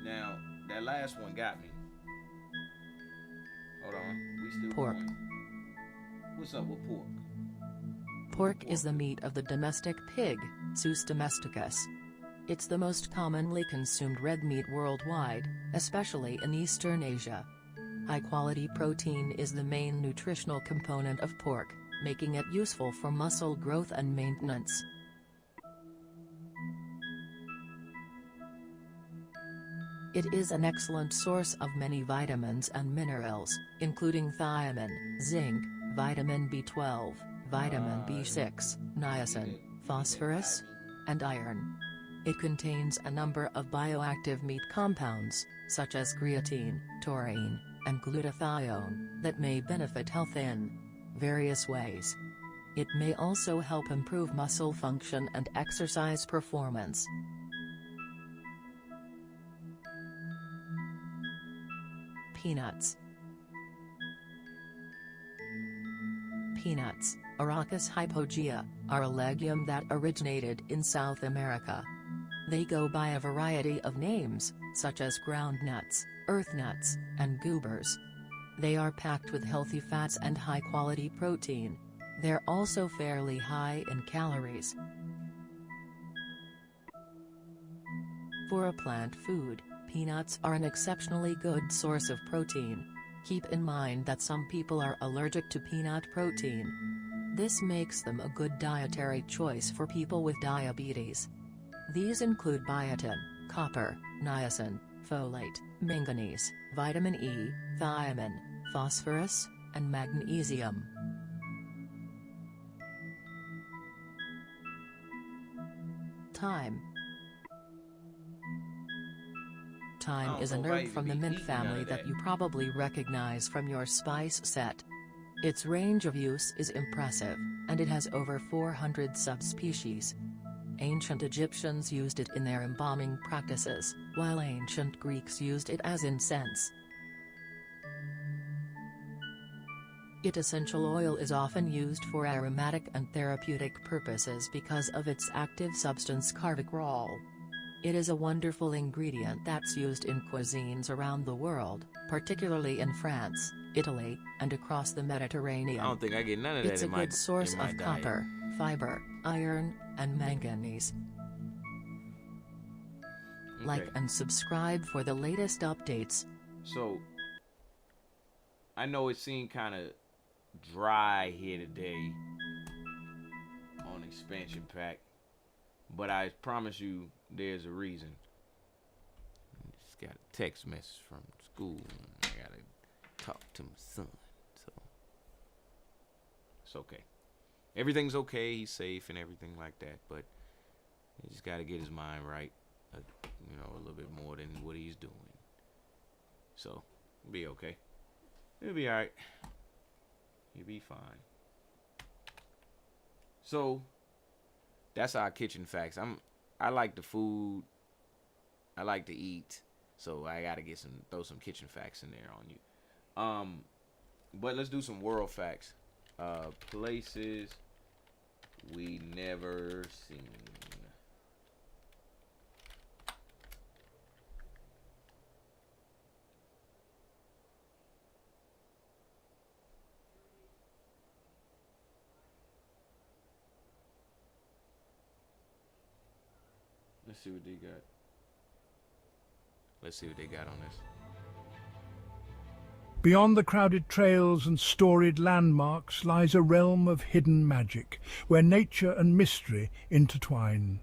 Now, that last one got me. Hold on, we still Pork. going. What's up with pork? Pork is the meat of the domestic pig, Sus domesticus. It's the most commonly consumed red meat worldwide, especially in Eastern Asia. High-quality protein is the main nutritional component of pork, making it useful for muscle growth and maintenance. It is an excellent source of many vitamins and minerals, including thiamine, zinc, vitamin B12, vitamin B6, niacin, phosphorus, and iron. It contains a number of bioactive meat compounds, such as creatine, taurine, and glutathione, that may benefit health in various ways. It may also help improve muscle function and exercise performance. Peanuts. Peanuts, Arachis hypogea, are a legume that originated in South America. They go by a variety of names, such as groundnuts, earthnuts, and goobers. They are packed with healthy fats and high-quality protein. They're also fairly high in calories. For a plant food, peanuts are an exceptionally good source of protein. Keep in mind that some people are allergic to peanut protein. This makes them a good dietary choice for people with diabetes. These include biotin, copper, niacin, folate, manganese, vitamin E, thiamine, phosphorus, and magnesium. Thyme. Thyme is a herb from the mint family that you probably recognize from your spice set. Its range of use is impressive, and it has over 400 subspecies. Ancient Egyptians used it in their embalming practices, while ancient Greeks used it as incense. Its essential oil is often used for aromatic and therapeutic purposes because of its active substance carvacrol. It is a wonderful ingredient that's used in cuisines around the world, particularly in France, Italy, and across the Mediterranean. I don't think I get none of that It's a in my good source in my of diet. copper, fiber, iron, and manganese. Like Okay. and subscribe for the latest updates. So, I know it seemed kind of dry here today on expansion pack, but I promise you there's a reason. Just got a text message from school and I gotta talk to my son, so it's okay. Everything's okay, he's safe and everything like that, but he just gotta get his mind right, a little bit more than what he's doing. So, it'll be okay. It'll be alright. You'll be fine. So, that's our kitchen facts. I like the food. I like to eat. So I gotta throw some kitchen facts in there on you. But let's do some world facts. Places we never seen. Let's see what they got. Let's see what they got on this. Beyond the crowded trails and storied landmarks lies a realm of hidden magic, where nature and mystery intertwine.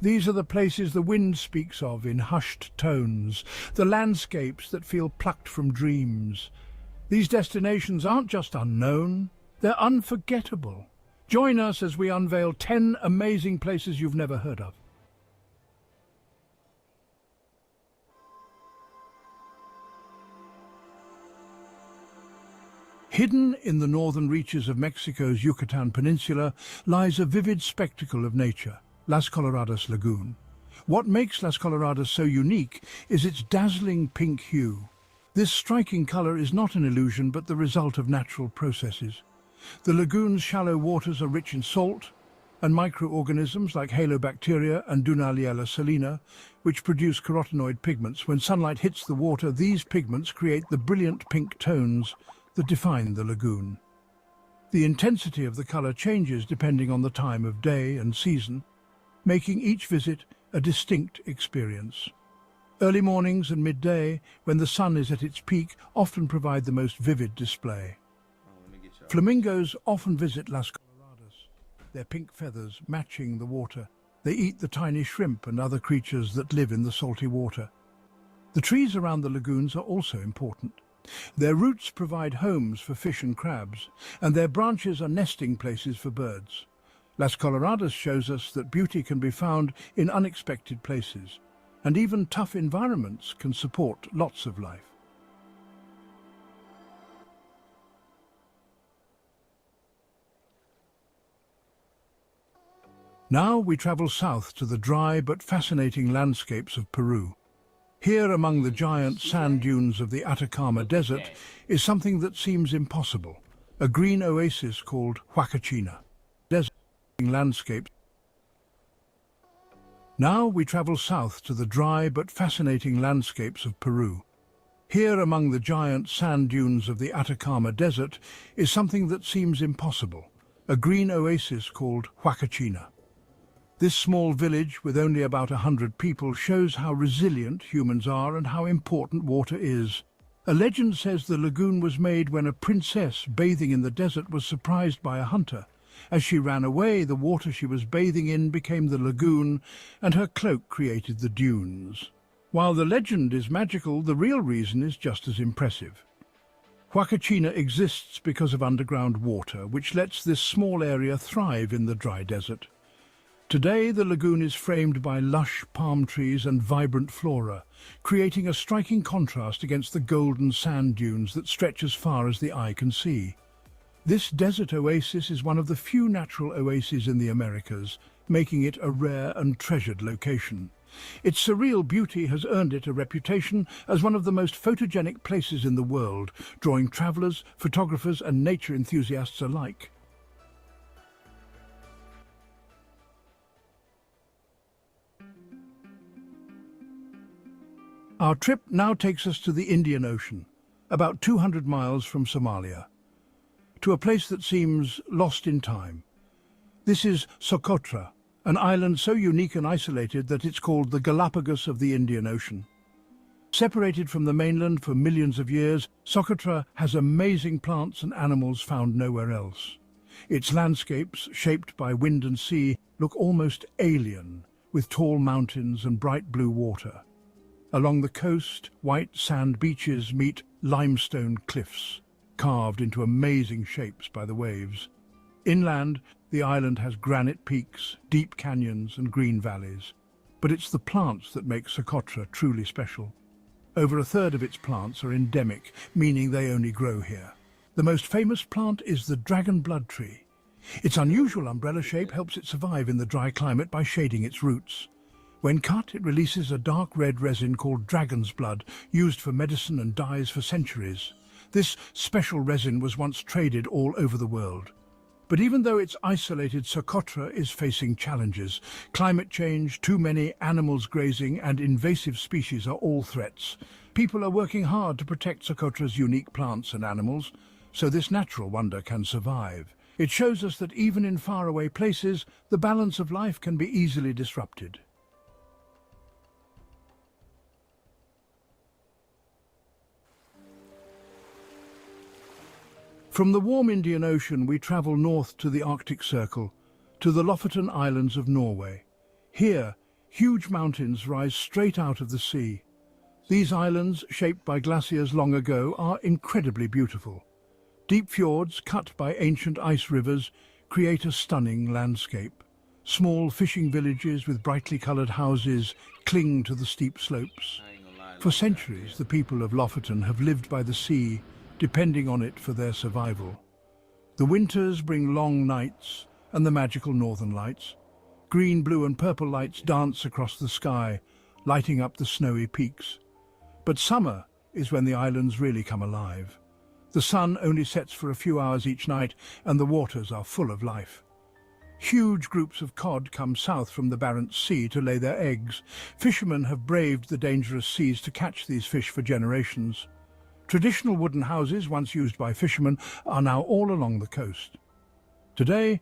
These are the places the wind speaks of in hushed tones, the landscapes that feel plucked from dreams. These destinations aren't just unknown, they're unforgettable. Join us as we unveil 10 amazing places you've never heard of. Hidden in the northern reaches of Mexico's Yucatan Peninsula lies a vivid spectacle of nature, Las Coloradas Lagoon. What makes Las Coloradas so unique is its dazzling pink hue. This striking color is not an illusion but the result of natural processes. The lagoon's shallow waters are rich in salt, and microorganisms like halobacteria and Dunaliella salina, which produce carotenoid pigments. When sunlight hits the water, these pigments create the brilliant pink tones that define the lagoon. The intensity of the color changes depending on the time of day and season, making each visit a distinct experience. Early mornings and midday, when the sun is at its peak, often provide the most vivid display. Flamingos often visit Las Coloradas, their pink feathers matching the water. They eat the tiny shrimp and other creatures that live in the salty water. The trees around the lagoons are also important. Their roots provide homes for fish and crabs, and their branches are nesting places for birds. Las Coloradas shows us that beauty can be found in unexpected places, and even tough environments can support lots of life. Now we travel south to the dry but fascinating landscapes of Peru. Here among the giant sand dunes of the Atacama Desert is something that seems impossible, a green oasis called Huacachina. Desert landscapes. Now we travel south to the dry but fascinating landscapes of Peru. Here among the giant sand dunes of the Atacama Desert is something that seems impossible, a green oasis called Huacachina. This small village, with only about 100 people, shows how resilient humans are and how important water is. A legend says the lagoon was made when a princess bathing in the desert was surprised by a hunter. As she ran away, the water she was bathing in became the lagoon, and her cloak created the dunes. While the legend is magical, the real reason is just as impressive. Huacachina exists because of underground water, which lets this small area thrive in the dry desert. Today, the lagoon is framed by lush palm trees and vibrant flora, creating a striking contrast against the golden sand dunes that stretch as far as the eye can see. This desert oasis is one of the few natural oases in the Americas, making it a rare and treasured location. Its surreal beauty has earned it a reputation as one of the most photogenic places in the world, drawing travelers, photographers, and nature enthusiasts alike. Our trip now takes us to the Indian Ocean, about 200 miles from Somalia, to a place that seems lost in time. This is Socotra, an island so unique and isolated that it's called the Galapagos of the Indian Ocean. Separated from the mainland for millions of years, Socotra has amazing plants and animals found nowhere else. Its landscapes, shaped by wind and sea, look almost alien, with tall mountains and bright blue water. Along the coast, white sand beaches meet limestone cliffs, carved into amazing shapes by the waves. Inland, the island has granite peaks, deep canyons and green valleys. But it's the plants that make Socotra truly special. Over a third of its plants are endemic, meaning they only grow here. The most famous plant is the dragon blood tree. Its unusual umbrella shape helps it survive in the dry climate by shading its roots. When cut, it releases a dark red resin called dragon's blood, used for medicine and dyes for centuries. This special resin was once traded all over the world. But even though its isolated Socotra is facing challenges, climate change, too many animals grazing, and invasive species are all threats. People are working hard to protect Socotra's unique plants and animals, so this natural wonder can survive. It shows us that even in faraway places, the balance of life can be easily disrupted. From the warm Indian Ocean, we travel north to the Arctic Circle, to the Lofoten Islands of Norway. Here, huge mountains rise straight out of the sea. These islands, shaped by glaciers long ago, are incredibly beautiful. Deep fjords, cut by ancient ice rivers, create a stunning landscape. Small fishing villages with brightly coloured houses cling to the steep slopes. For centuries, the people of Lofoten have lived by the sea, depending on it for their survival. The winters bring long nights and the magical northern lights. Green, blue and purple lights dance across the sky, lighting up the snowy peaks. But summer is when the islands really come alive. The sun only sets for a few hours each night and the waters are full of life. Huge groups of cod come south from the Barents Sea to lay their eggs. Fishermen have braved the dangerous seas to catch these fish for generations. Traditional wooden houses, once used by fishermen, are now all along the coast. Today,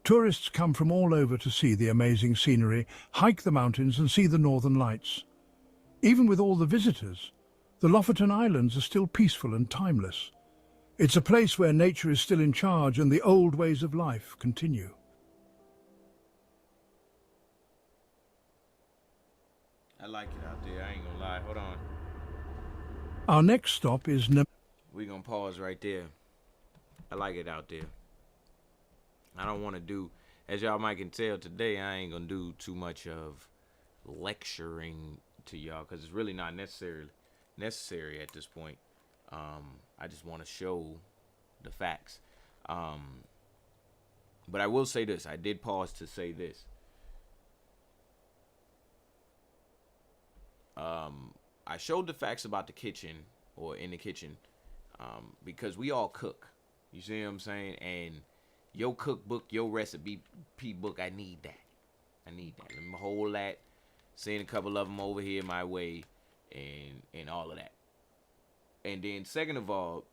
tourists come from all over to see the amazing scenery, hike the mountains and see the northern lights. Even with all the visitors, the Lofoten Islands are still peaceful and timeless. It's a place where nature is still in charge and the old ways of life continue. I like it out there, I ain't gonna lie. Hold on. Our next stop is We're gonna pause right there. I like it out there. I don't want to do, as y'all might can tell today, I ain't gonna do too much of lecturing to y'all because it's really not necessary at this point. I just want to show the facts. But I will say this. I did pause to say this. I showed the facts about the kitchen or in the kitchen because we all cook. You see what I'm saying? And your cookbook, your recipe book, I need that. Let me hold that. Send a couple of them over here my way and all of that. And then second of all,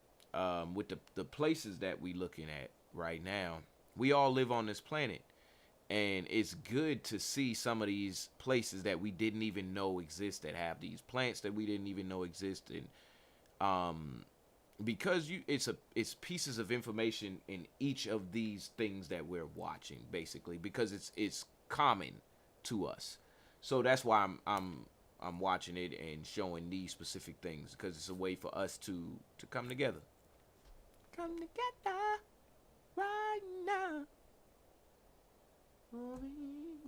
with the places that we looking at right now, we all live on this planet. And it's good to see some of these places that we didn't even know exist, that have these plants that we didn't even know existed. Because it's pieces of information in each of these things that we're watching, basically, because it's common to us. So that's why I'm watching it and showing these specific things, because it's a way for us to come together. come together right now.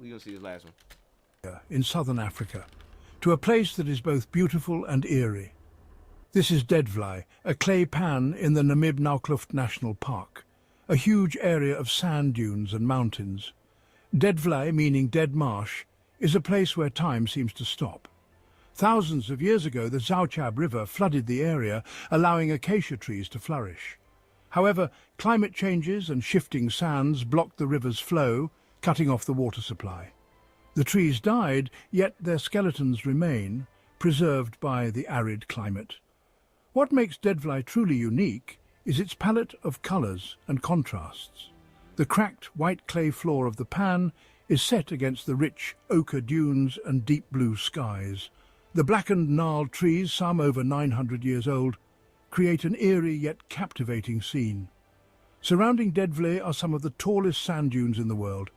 We gonna see this last one. In southern Africa, to a place that is both beautiful and eerie. This is Deadvlei, a clay pan in the Namib-Naukluft National Park, a huge area of sand dunes and mountains. Deadvlei, meaning dead marsh, is a place where time seems to stop. Thousands of years ago, the Zauchab River flooded the area, allowing acacia trees to flourish. However, climate changes and shifting sands blocked the river's flow, cutting off the water supply. The trees died, yet their skeletons remain, preserved by the arid climate. What makes Deadvlei truly unique is its palette of colours and contrasts. The cracked white clay floor of the pan is set against the rich ochre dunes and deep blue skies. The blackened gnarled trees, some over 900 years old, create an eerie yet captivating scene. Surrounding Deadvlei are some of the tallest sand dunes in the world,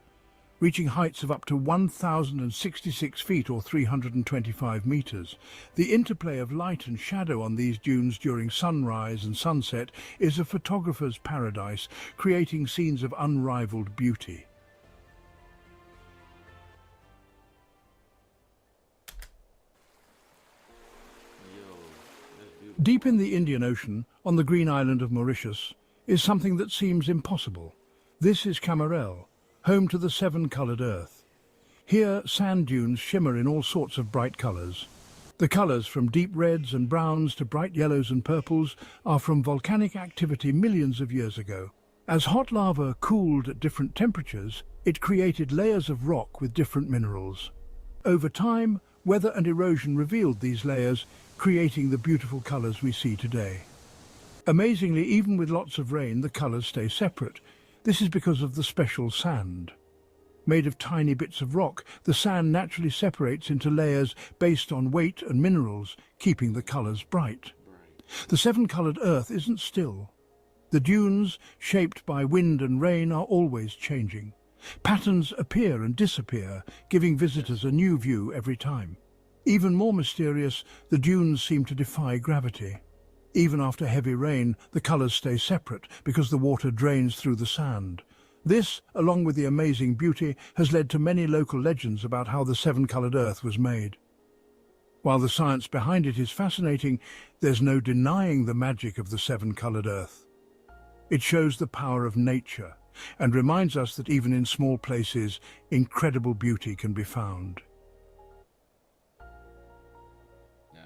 reaching heights of up to 1,066 feet or 325 meters. The interplay of light and shadow on these dunes during sunrise and sunset is a photographer's paradise, creating scenes of unrivaled beauty. Deep in the Indian Ocean, on the green island of Mauritius, is something that seems impossible. This is Camarel, home to the seven-coloured earth. Here, sand dunes shimmer in all sorts of bright colours. The colours, from deep reds and browns to bright yellows and purples, are from volcanic activity millions of years ago. As hot lava cooled at different temperatures, it created layers of rock with different minerals. Over time, weather and erosion revealed these layers, creating the beautiful colours we see today. Amazingly, even with lots of rain, the colours stay separate. This is because of the special sand. Made of tiny bits of rock, the sand naturally separates into layers based on weight and minerals, keeping the colours bright. The seven-coloured earth isn't still. The dunes, shaped by wind and rain, are always changing. Patterns appear and disappear, giving visitors a new view every time. Even more mysterious, the dunes seem to defy gravity. Even after heavy rain, the colours stay separate because the water drains through the sand. This, along with the amazing beauty, has led to many local legends about how the seven-coloured earth was made. While the science behind it is fascinating, there's no denying the magic of the seven-coloured earth. It shows the power of nature and reminds us that even in small places, incredible beauty can be found.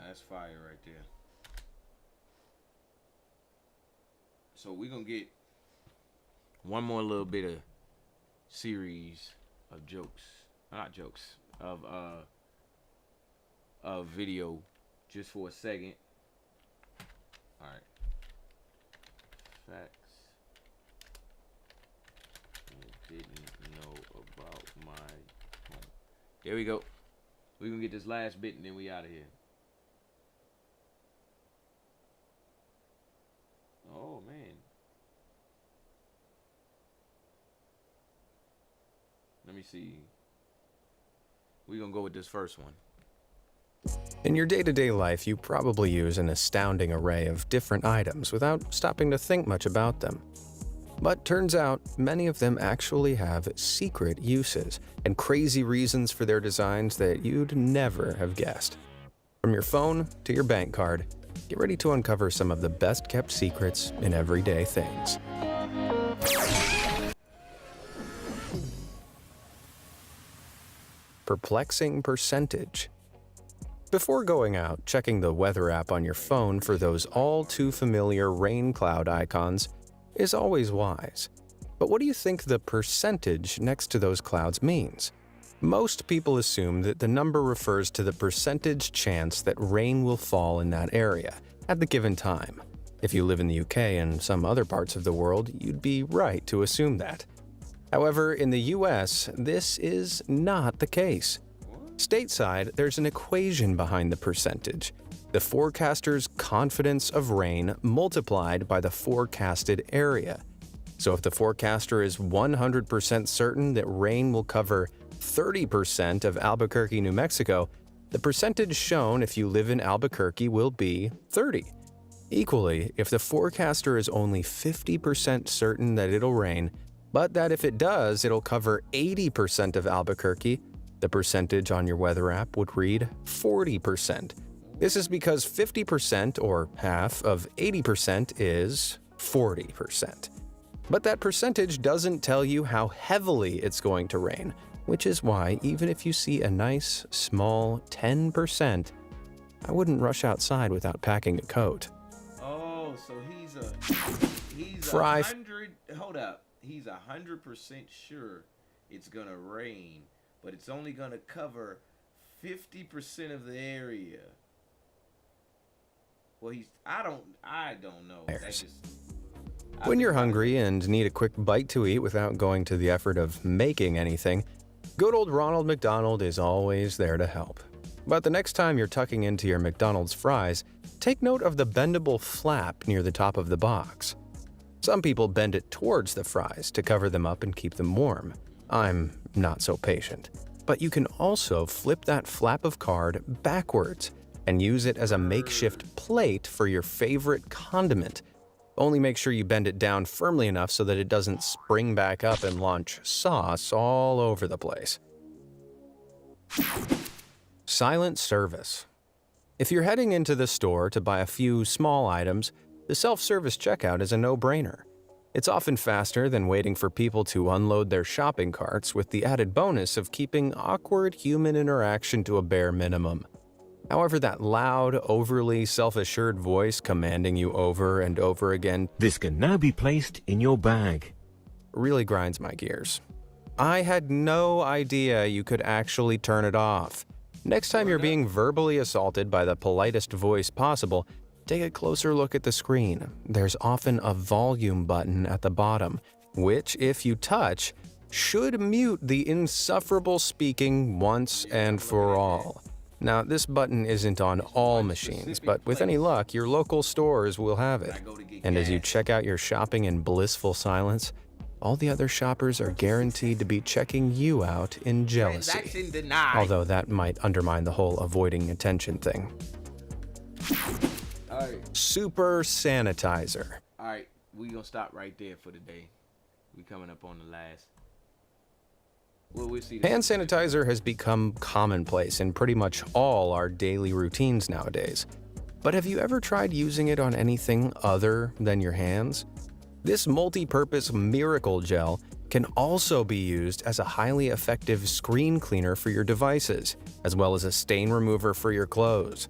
That's fire right there. So we're gonna get one more little bit of series of jokes, not jokes, of video just for a second. All right. Facts I didn't know about my home. There we go. We're gonna get this last bit and then we out of here. Oh man. Let me see. We're gonna go with this first one. In your day-to-day life, you probably use an astounding array of different items without stopping to think much about them. But turns out, many of them actually have secret uses and crazy reasons for their designs that you'd never have guessed. From your phone to your bank card, get ready to uncover some of the best-kept secrets in everyday things. Perplexing percentage. Before going out, checking the weather app on your phone for those all-too-familiar rain cloud icons is always wise. But what do you think the percentage next to those clouds means? Most people assume that the number refers to the percentage chance that rain will fall in that area at the given time. If you live in the UK and some other parts of the world, you'd be right to assume that. However, in the US, this is not the case. Stateside, there's an equation behind the percentage. The forecaster's confidence of rain multiplied by the forecasted area. So if the forecaster is 100% certain that rain will cover 30% of Albuquerque, New Mexico, the percentage shown if you live in Albuquerque will be 30. Equally, if the forecaster is only 50% certain that it'll rain, but that if it does, it'll cover 80% of Albuquerque, the percentage on your weather app would read 40%. This is because 50% or half of 80% is 40%. But that percentage doesn't tell you how heavily it's going to rain, which is why even if you see a nice, small 10%, I wouldn't rush outside without packing a coat. Oh, so he's Fry. 100. Hold up. He's 100% sure it's gonna rain, but it's only gonna cover 50% of the area. Well, I don't know. That's just, When you're hungry and need a quick bite to eat without going to the effort of making anything, good old Ronald McDonald is always there to help. But the next time you're tucking into your McDonald's fries, take note of the bendable flap near the top of the box. Some people bend it towards the fries to cover them up and keep them warm. I'm not so patient. But you can also flip that flap of card backwards and use it as a makeshift plate for your favorite condiment. Only make sure you bend it down firmly enough so that it doesn't spring back up and launch sauce all over the place. Silent service. If you're heading into the store to buy a few small items, the self-service checkout is a no-brainer. It's often faster than waiting for people to unload their shopping carts, with the added bonus of keeping awkward human interaction to a bare minimum. However, that loud, overly self-assured voice commanding you over and over again, "This can now be placed in your bag," really grinds my gears. I had no idea you could actually turn it off. Next time you're being verbally assaulted by the politest voice possible, take a closer look at the screen. There's often a volume button at the bottom, which, if you touch, should mute the insufferable speaking once and for all. Now, this button isn't on all machines, but with any luck, your local stores will have it. And as you check out your shopping in blissful silence, all the other shoppers are guaranteed to be checking you out in jealousy. transaction denied. Although that might undermine the whole avoiding attention thing. All right. Super sanitizer. All right. We gonna stop right there for today. We coming up on the last. Well, we'll see. Hand sanitizer has become commonplace in pretty much all our daily routines nowadays. But have you ever tried using it on anything other than your hands? This multi-purpose miracle gel can also be used as a highly effective screen cleaner for your devices, as well as a stain remover for your clothes.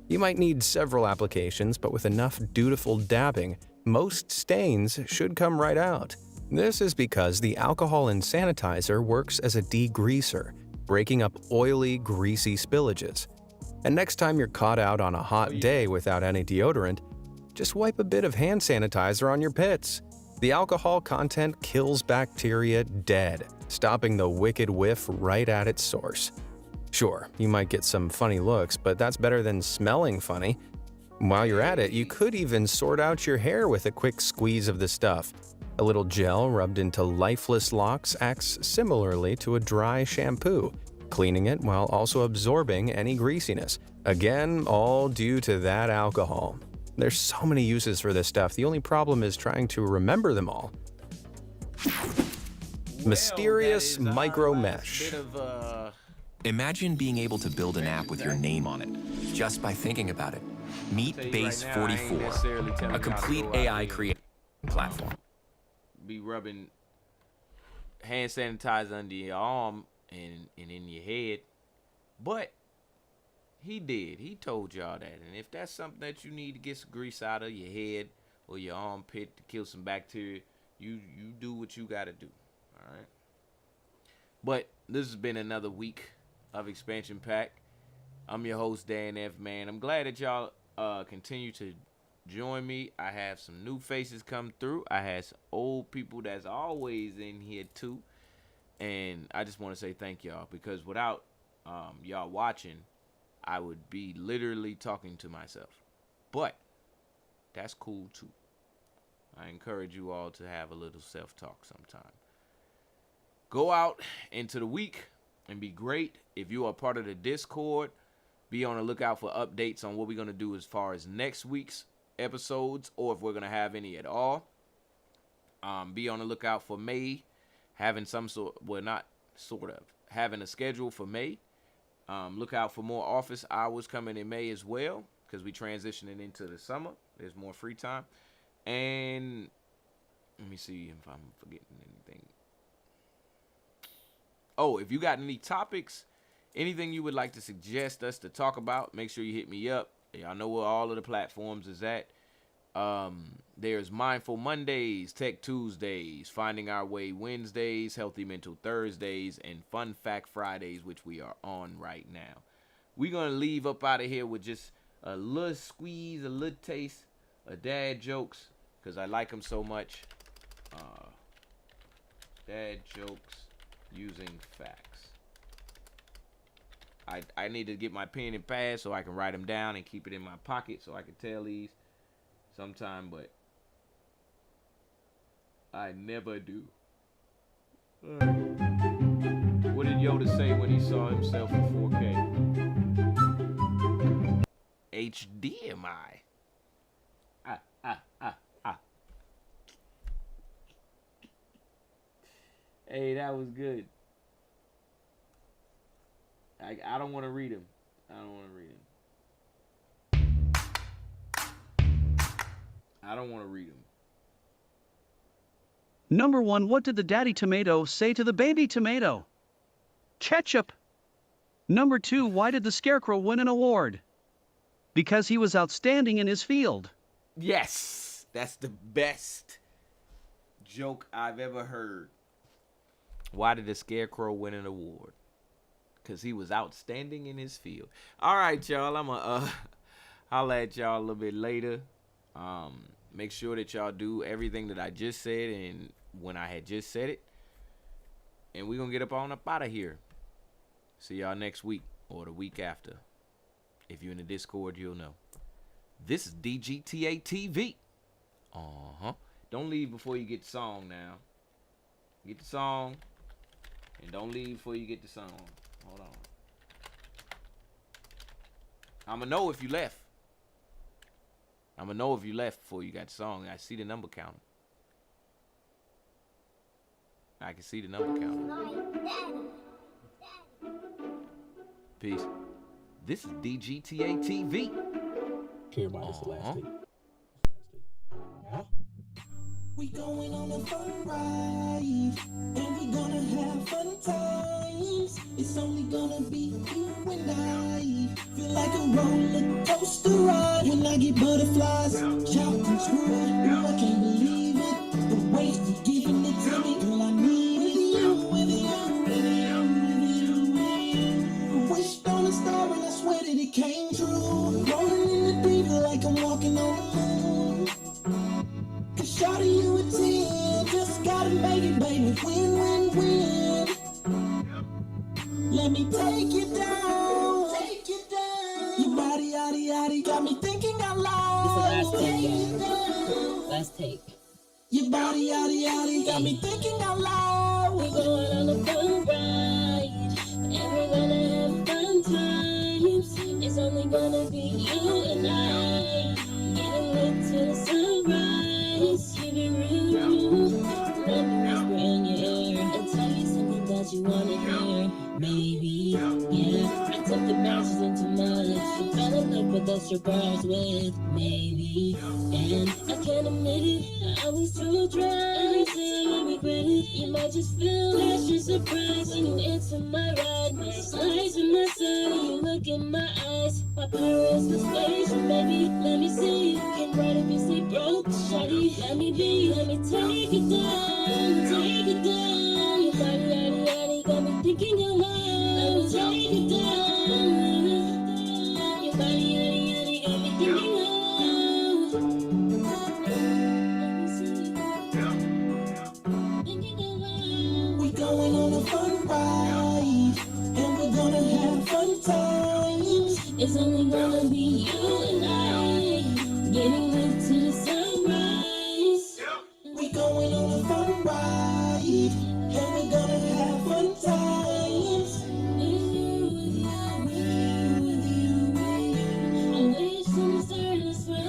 You might need several applications, but with enough dutiful dabbing, most stains should come right out. This is because the alcohol in sanitizer works as a degreaser, breaking up oily, greasy spillages. And next time you're caught out on a hot day without any deodorant, just wipe a bit of hand sanitizer on your pits. The alcohol content kills bacteria dead, stopping the wicked whiff right at its source. Sure, you might get some funny looks, but that's better than smelling funny. While you're at it, you could even sort out your hair with a quick squeeze of the stuff. A little gel rubbed into lifeless locks acts similarly to a dry shampoo, cleaning it while also absorbing any greasiness. Again, all due to that alcohol. There's so many uses for this stuff. The only problem is trying to remember them all. Mysterious micro mesh. Imagine being able to build an app with your name on it, just by thinking about it. Meet Base 44, a complete AI creation platform. Be rubbing hand sanitizer under your arm and in your head, but he did. He told y'all that, and if that's something that you need to get some grease out of your head or your armpit to kill some bacteria, you do what you gotta do. All right. But this has been another week of Expansion Pack. I'm your host, Dan F. Man. I'm glad that y'all continue to join me. I have some new faces come through. I had some old people that's always in here too. And I just want to say thank y'all, because without y'all watching, I would be literally talking to myself. But that's cool too. I encourage you all to have a little self-talk sometime. Go out into the week and be great. If you are part of the Discord, be on the lookout for updates on what we're going to do as far as next week's episodes or if we're going to have any at all. Be on the lookout for May, having some having a schedule for May. Look out for more office hours coming in May as well, because we transitioning into the summer. There's more free time. And let me see if I'm forgetting anything. Oh, if you got any topics, anything you would like to suggest us to talk about, make sure you hit me up. Y'all know where all of the platforms is at. There's Mindful Mondays, Tech Tuesdays, Finding Our Way Wednesdays, Healthy Mental Thursdays, and Fun Fact Fridays, which we are on right now. We're going to leave up out of here with just a little squeeze, a little taste of dad jokes, because I like them so much. Dad jokes using facts. I need to get my pen and pad so I can write them down and keep it in my pocket so I can tell these sometime, but I never do. What did Yoda say when he saw himself in 4K? HDMI. Hey, that was good. I don't want to read him. I don't want to read him. Number 1. What did the daddy tomato say to the baby tomato? Ketchup. Number 2. Why did the scarecrow win an award? Because he was outstanding in his field. Yes, that's the best joke I've ever heard. Why did the scarecrow win an award? Because he was outstanding in his field. All right, y'all. I'm going to holla at y'all a little bit later. Make sure that y'all do everything that I just said and when I had just said it. And we're going to get up out of here. See y'all next week or the week after. If you're in the Discord, you'll know. This is DGTA TV. Don't leave before you get the song now. Get the song. And don't leave before you get the song. Hold on. I'm going to know if you left. I'm going to know if you left before you got the song. I see the number counter. I can see the number counter. Peace. This is DGTA TV. Everybody's the last thing. We going on a fun ride, and we gonna have fun times. It's only gonna be you and I. Feel like a roller coaster ride. When I get butterflies, shout and scream. I can't believe it, the way you're giving it to me. Girl, I need you, with you. Wished on a star and I swear that it came true. Rolling in the deep like I'm walking on the moon. Cause shawty, you a 10, just gotta make it, baby. Win, win, win. Let me take you down. Take you down. Your body, yaddy, yaddy, got me thinking out loud. This is the last take, y'all. Last take. Your body, yaddy, yaddy, got me thinking out loud. We're going on a fun ride, and we're gonna have fun times. It's only gonna be you and I. Getting lit to the sunrise. Keep it real. Let me whisper in your ear and tell you something that you wanna hear. Maybe, yeah. I took the bounces into much. You fell in love with us, your bars with maybe. And I can't admit it, I was too dry. Every time I regret it, you might just feel extra surprised when you enter my ride. My slice in my side, you look in my eyes. My power is persuasion, baby. Let me see you can ride if you see broke, shawty. Let me be, let me take it down, take it down. Your body, yaddy, yaddy, got me thinking out loud. Let me take it down. Your body, yaddy, yaddy, got me thinking out loud. We going on a fun ride, and we're gonna have fun times. It's only gonna be you and I. Getting lit to the sunrise. We going on a fun ride, and we're gonna have fun times. I wish from the start I swear I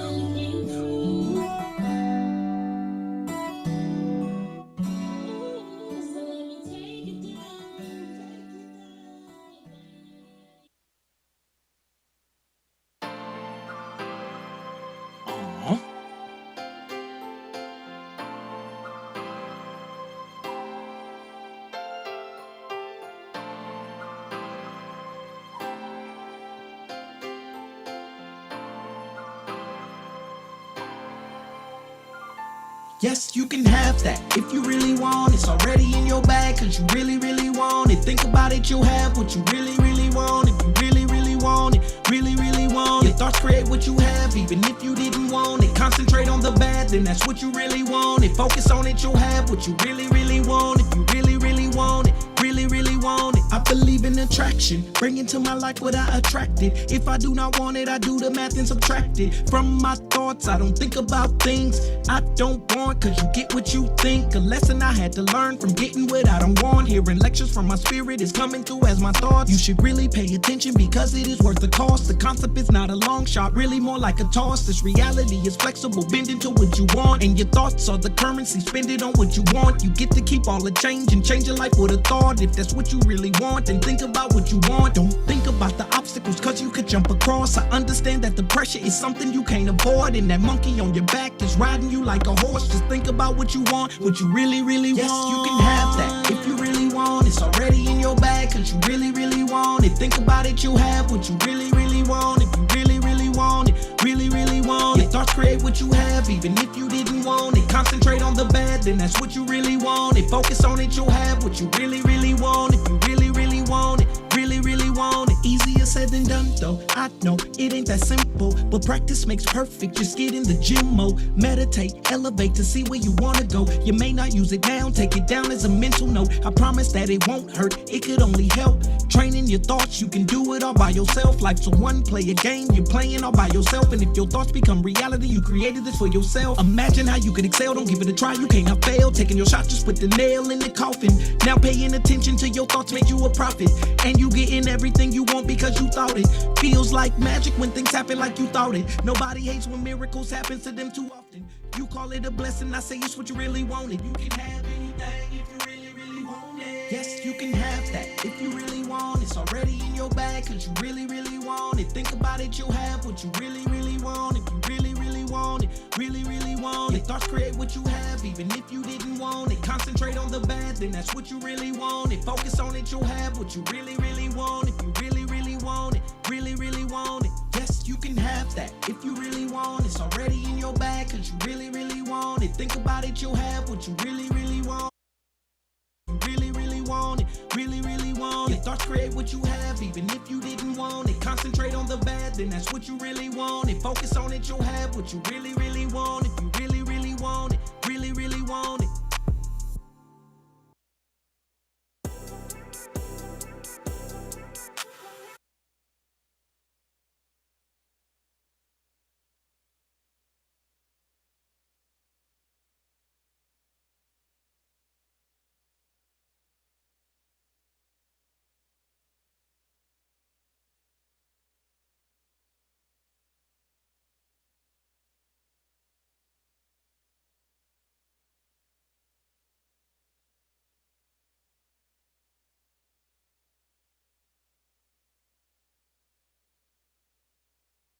Yes, you can have that if you really want. It's already in your bag, cause you really, really want it. Think about it, you'll have what you really, really want. If you really, really want it, really, really want it. Your thoughts create what you have, even if you didn't want it. Concentrate on the bad, then that's what you really want it. Focus on it, you'll have what you really, really want. If you really, really want it, really, really want it. I believe in attraction, bring into my life what I attracted. If I do not want it, I do the math and subtract it. From my thoughts, I don't think about things I don't want, cause you get what you think. A lesson I had to learn from getting what I don't want. Hearing lectures from my spirit is coming through as my thoughts. You should really pay attention because it is worth the cost. The concept is not a long shot, really more like a toss. This reality is flexible, bending to what you want. And your thoughts are the currency, spend it on what you want. You get to keep all the change and change your life with a thought. If that's what you really want, then think about what you want. Don't think about the obstacles, cause you could jump across. I understand that the pressure is something you can't avoid, and that monkey on your back is riding you like a horse. Just think about what you want, what you really, really want. Yes, you can have that if you really want. It's already in your bag, cause you really, really want it. Think about it, you'll have what you really, really want. If you really, really want it, really, really want it. Your thoughts create what you have, even if you didn't want it. Concentrate on the bad, then that's what you really want it. Focus on it, you'll have what you really, really want. If you really, really want it, really, really want it. Easier said than done though, I know it ain't that simple, but practice makes perfect. Just get in the gym mode, meditate, elevate to see where you wanna go. You may not use it now, take it down as a mental note. I promise that it won't hurt, it could only help. Training your thoughts, you can do it all by yourself. Life's a one player game, you're playing all by yourself. And if your thoughts become reality, you created this for yourself. Imagine how you could excel, don't give it a try, you can't have fail. Taking your shot, just put the nail in the coffin. Now paying attention to your thoughts make you a prophet, and you getting everything you want because you thought it. Feels like magic when things happen like you thought it. Nobody hates when miracles happen to them too often. You call it a blessing, I say it's what you really wanted. You can have anything if you really, really want it. Yes, you can have that if you really want it. It's already in your bag, cause you really, really want it. Think about it, you'll have what you really, really want. If you really, really want it, really, really want it. Your thoughts create what you have, even if you didn't want it. Concentrate on the bad, then that's what you really want it. Focus on it, you'll have what you really, really want. If you really, really want it, really, really want it. Yes, you can have that if you really want. It's already in your bag, cause you really, really want it. Think about it, you'll have what you really, really want. You really, really want it, really, really want it. Your thoughts create what you have, even if you didn't want it. Concentrate on the bad, then that's what you really want it. Focus on it, you'll have what you really, really want. If you really, really want it, really, really want it.